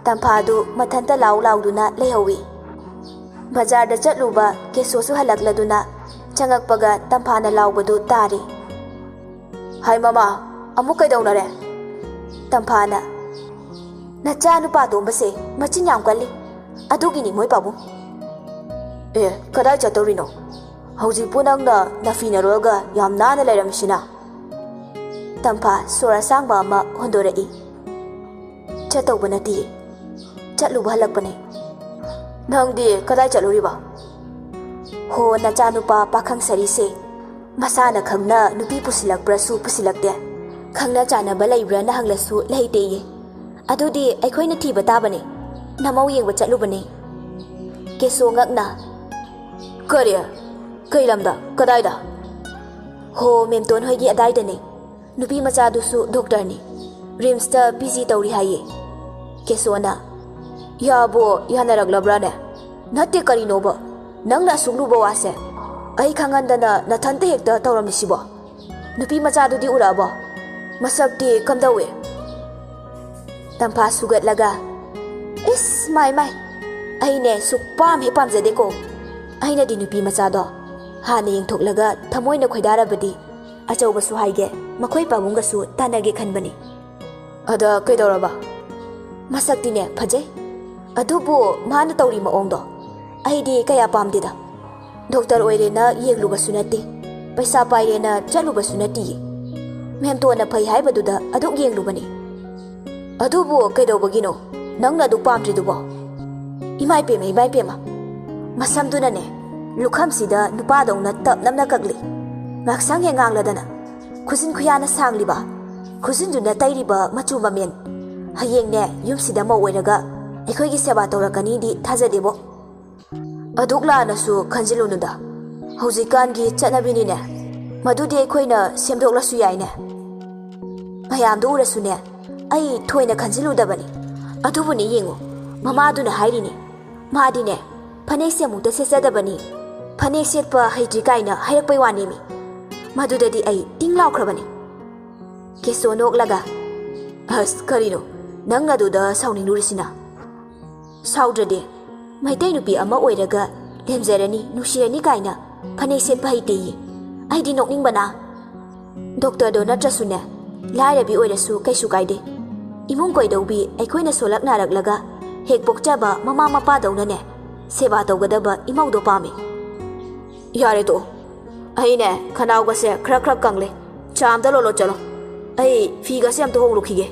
ꯇꯝꯐꯥꯗꯨ ꯃꯊꯟꯇ ꯂꯥꯎ ꯂꯥꯎꯗꯨꯅ ꯂꯩꯍꯧꯏ ꯕꯖꯥꯔꯗ ꯆꯠꯂꯨꯕ ꯀꯦꯁꯣꯁꯨ ꯍꯜꯂꯛꯂꯗꯨꯅ ꯆꯪꯉꯛꯄꯒ ꯇꯝꯐꯥꯅ ꯂꯥꯎꯕꯗꯨ ꯇꯥꯔꯤ ꯍꯥꯏ ꯃꯃꯥ ꯑꯃꯨꯛ ꯀꯩꯗꯧꯅꯔꯦ ꯇꯝꯐꯥꯅ ꯅꯆꯥ ꯅꯨꯄꯥ ꯇꯣꯝꯕꯁꯦ ꯃꯆꯤꯟ ꯌꯥꯝ ꯀꯜꯂꯤ ꯑꯗꯨꯒꯤꯅꯤ ꯃꯣꯏ ꯄꯥꯕꯨꯡ ꯑꯦ ꯀꯗꯥꯏ ꯆꯠꯇꯧꯔꯤꯅꯣ ꯍꯧꯖꯤꯛꯄꯨ ꯅꯪꯅ ꯅꯐꯤꯅꯔꯣꯜꯒ ꯌꯥꯝ ꯅꯥꯟꯅ ꯂꯩꯔꯝꯃꯤꯁꯤꯅ ꯇꯝꯐꯥ ꯁꯣꯔ ꯑꯁꯥꯡꯕ ꯑꯃ ꯍꯣꯟꯗꯣꯔꯛꯏ ꯆꯠꯇꯧꯕ ꯅꯠꯇꯤꯌꯦ ꯆꯠꯂꯨꯕ ꯍꯜꯂꯛꯄꯅꯦ ꯅꯪꯗꯤ ꯀꯗꯥꯏ ꯆꯠꯂꯨꯔꯤꯕ ꯍꯣ ꯅꯆꯥꯅꯨꯄꯥ ꯄꯥꯈꯪ ꯁꯔꯤꯁꯦ ꯃꯁꯥꯅ ꯈꯪꯅ ꯅꯨꯄꯤ ꯄꯨꯁꯤꯜꯂꯛꯄ꯭ꯔꯁꯨ ꯄꯨꯁꯤꯜꯂꯛꯇꯦ ꯈꯪꯅ ꯆꯥꯟꯅꯕ ꯂꯩꯕ꯭ꯔꯥꯅ ꯍꯪꯂꯁꯨ ꯂꯩꯇꯦꯌꯦ ꯑꯗꯨꯗꯤ ꯑꯩꯈꯣꯏꯅ ꯊꯤꯕ ꯇꯥꯕꯅꯦ ꯅꯃꯧ ꯌꯦꯡꯕ ꯆꯠꯂꯨꯕꯅꯦ ꯀꯦꯁꯣ ꯉꯛꯅ ꯀꯔꯤ ꯀꯩ ꯂꯝꯗ ꯀꯗꯥꯏꯗ ꯍꯣ ꯃꯦꯝꯇꯣꯟ ꯍꯣꯏꯒꯤ ꯑꯗꯥꯏꯗꯅꯦ ꯅꯨꯄꯤ ꯃꯆꯥꯗꯨꯁꯨ ꯗꯣꯛꯇꯔꯅꯤ ꯔꯤꯝꯁꯇ ꯄꯤꯖꯤ ꯇꯧꯔꯤ ꯍꯥꯏꯌꯦ ꯀꯦꯁꯣꯅ ꯌꯥꯕꯣ ꯌꯥꯅꯔꯛꯂꯕ꯭ꯔꯥꯅꯦ ꯅꯠꯇꯦ ꯀꯔꯤꯅꯣꯕ ꯅꯪꯅ ꯑꯁꯨꯛ ꯂꯨꯕ ꯋꯥꯁꯦ ꯑꯩ ꯈꯪꯍꯟꯗꯅ ꯅꯊꯟꯇ ꯍꯦꯛꯇ ꯇꯧꯔꯝꯃꯤꯁꯤꯕꯣ ꯅꯨꯄꯤ ꯃꯆꯥꯗꯨꯗꯤ ꯎꯔꯛꯑꯕꯣ ꯃꯁꯛꯇꯤ ꯀꯝꯗꯧꯏ ꯇꯝꯐꯥ ꯁꯨꯒꯠꯂꯒ ꯏꯁ ꯃꯥꯏ ꯑꯩꯅꯦ ꯁꯨꯛꯄꯥꯝ ꯍꯦꯛ ꯄꯥꯝꯖꯗꯦꯀꯣ ꯑꯩꯅꯗꯤ ꯅꯨꯄꯤ ꯃꯆꯥꯗꯣ ꯍꯥꯟꯅ ꯌꯦꯡꯊꯣꯛꯂꯒ ꯊꯃꯣꯏꯅ ꯈꯣꯏꯗꯥꯔꯕꯗꯤ ꯑꯆꯧꯕꯁꯨ ꯍꯥꯏꯒꯦ ꯃꯈꯣꯏ ꯄꯥꯕꯨꯡꯒꯁꯨ ꯇꯥꯟꯅꯒꯦ ꯈꯟꯕꯅꯤ ꯑꯗ ꯀꯩꯗꯧꯔꯕ ꯃꯁꯛꯇꯤꯅꯦ ꯐꯖꯩ ꯑꯗꯨꯕꯨ ꯃꯥꯅ ꯇꯧꯔꯤ ꯃꯑꯣꯡꯗꯣ ꯑꯩꯗꯤꯀꯌꯥ ꯄꯥꯝꯗꯦꯗ ꯗꯣꯛꯇꯔ ꯑꯣꯏꯔꯦꯅ ꯌꯦꯡꯂꯨꯕꯁꯨ ꯅꯠꯇꯦ ꯄꯩꯁꯥ ꯄꯥꯏꯔꯦꯅ ꯆꯠꯂꯨꯕꯁꯨ ꯅꯠꯇꯤꯌꯦ ꯃꯦꯝꯇꯣꯟꯅ ꯐꯩ ꯍꯥꯏꯕꯗꯨꯗ ꯑꯗꯨꯛ ꯌꯦꯡꯂꯨꯕꯅꯤ ꯑꯗꯨꯕꯨ ꯀꯩꯗꯧꯕꯒꯤꯅꯣ ꯅꯪꯅ ꯑꯗꯨꯛ ꯄꯥꯝꯗ꯭ꯔꯤꯗꯨꯕꯣ ꯏꯃꯥꯏ ꯄꯦꯝꯃ ꯃꯁꯝꯗꯨꯅꯅꯦ ꯂꯨꯈꯝꯁꯤꯗ ꯅꯨꯄꯥꯗꯧꯅ ꯇꯞꯅꯞꯅ ꯀꯛꯂꯤ ꯉꯥꯛꯁꯪ ꯍꯦꯛ ꯉꯥꯡꯂꯗꯅ ꯈꯨꯖꯤꯟ ꯈꯨꯌꯥꯅ ꯁꯥꯡꯂꯤꯕ ꯈꯨꯖꯤꯟꯗꯨꯅ ꯇꯩꯔꯤꯕ ꯃꯆꯨ ꯃꯃꯦꯟ ꯍꯌꯦꯡꯅꯦ ꯌꯨꯝꯁꯤꯗ ꯃꯧ ꯑꯣꯏꯔꯒ ꯑꯩꯈꯣꯏꯒꯤ ꯁꯦꯕꯥ ꯇꯧꯔꯛꯀꯅꯤꯗꯤ ꯊꯥꯖꯗꯦꯕꯣ ꯑꯗꯨꯛ ꯂꯥꯟꯅꯁꯨ ꯈꯟꯖꯤꯜꯂꯨꯅꯨꯗ ꯍꯧꯖꯤꯛꯀꯥꯟꯒꯤ ꯆꯠꯅꯕꯤꯅꯤꯅꯦ ꯃꯗꯨꯗꯤ ꯑꯩꯈꯣꯏꯅ ꯁꯦꯝꯗꯣꯛꯂꯁꯨ ꯌꯥꯏꯅꯦ ꯃꯌꯥꯝꯗꯣ ꯎꯔꯁꯨꯅꯦ ꯑꯩ ꯊꯣꯏꯅ ꯈꯟꯖꯤꯜꯂꯨꯗꯕꯅꯤ ꯑꯗꯨꯕꯨꯅꯦ ꯌꯦꯡꯉꯨ ꯃꯃꯥꯗꯨꯅ ꯍꯥꯏꯔꯤꯅꯤ ꯃꯥꯗꯤꯅꯦ ꯐꯅꯦꯛꯁꯦ ꯑꯃꯨꯛꯇ ꯁꯦꯠꯆꯗꯕꯅꯤ ꯐꯅꯦꯛ ꯁꯦꯠꯄ ꯍꯩꯇ꯭ꯔꯤ ꯀꯥꯏꯅ ꯍꯥꯏꯔꯛꯄꯩ ꯋꯥꯅꯦꯃꯤ ꯃꯗꯨꯗꯗꯤ ꯑꯩ ꯇꯤꯡ ꯂꯥꯎꯈ꯭ꯔꯕꯅꯤ ꯀꯦꯁꯣ ꯅꯣꯛꯂꯒ ꯑꯁ ꯀꯔꯤꯅꯣ ꯅꯪ ꯑꯗꯨꯗ ꯁꯥꯎꯅꯤꯡꯂꯨꯔꯤꯁꯤꯅ ꯁꯥꯎꯗ꯭ꯔꯗꯤ ꯃꯩꯇꯩ ꯅꯨꯄꯤ ꯑꯃ ꯑꯣꯏꯔꯒ ꯂꯦꯝꯖꯔꯅꯤ ꯅꯨꯡꯁꯤꯔꯅꯤ ꯀꯥꯏꯅ ꯐꯅꯦꯛ ꯁꯦꯠꯄ ꯍꯩꯇꯦꯌꯦ ꯑꯩꯗꯤ ꯅꯣꯛꯅꯤꯡꯕꯅ ꯗꯣꯛꯇꯔꯗꯣ ꯅꯠꯇ꯭ꯔꯁꯨꯅꯦ ꯂꯥꯏꯔꯕꯤ ꯑꯣꯏꯔꯁꯨ ꯀꯩꯁꯨ ꯀꯥꯏꯗꯦ ꯏꯃꯨꯡ ꯀꯣꯏꯗꯧꯕꯤ ꯑꯩꯈꯣꯏꯅ ꯁꯣꯜꯂꯛ ꯅꯥꯔꯛꯂꯒ ꯍꯦꯛ ꯄꯣꯛꯆꯕ ꯃꯃꯥ ꯃꯄꯥꯗꯧꯅꯅꯦ ꯁꯦꯕꯥ ꯇꯧꯒꯗꯕ ꯏꯃꯧꯗꯣ ꯄꯥꯝꯃꯤ ꯌꯥꯔꯦ ꯇꯣ ꯑꯩꯅꯦ ꯈꯅꯥꯎꯒꯁꯦ ꯈꯔ ꯀꯪꯂꯦ ꯆꯥ ꯑꯝꯇ ꯂꯣꯜꯂꯣ ꯆꯠꯂꯣ ꯑꯩ ꯐꯤꯒꯁꯦ ꯑꯝꯇ ꯍꯣꯡꯂꯨꯈꯤꯒꯦ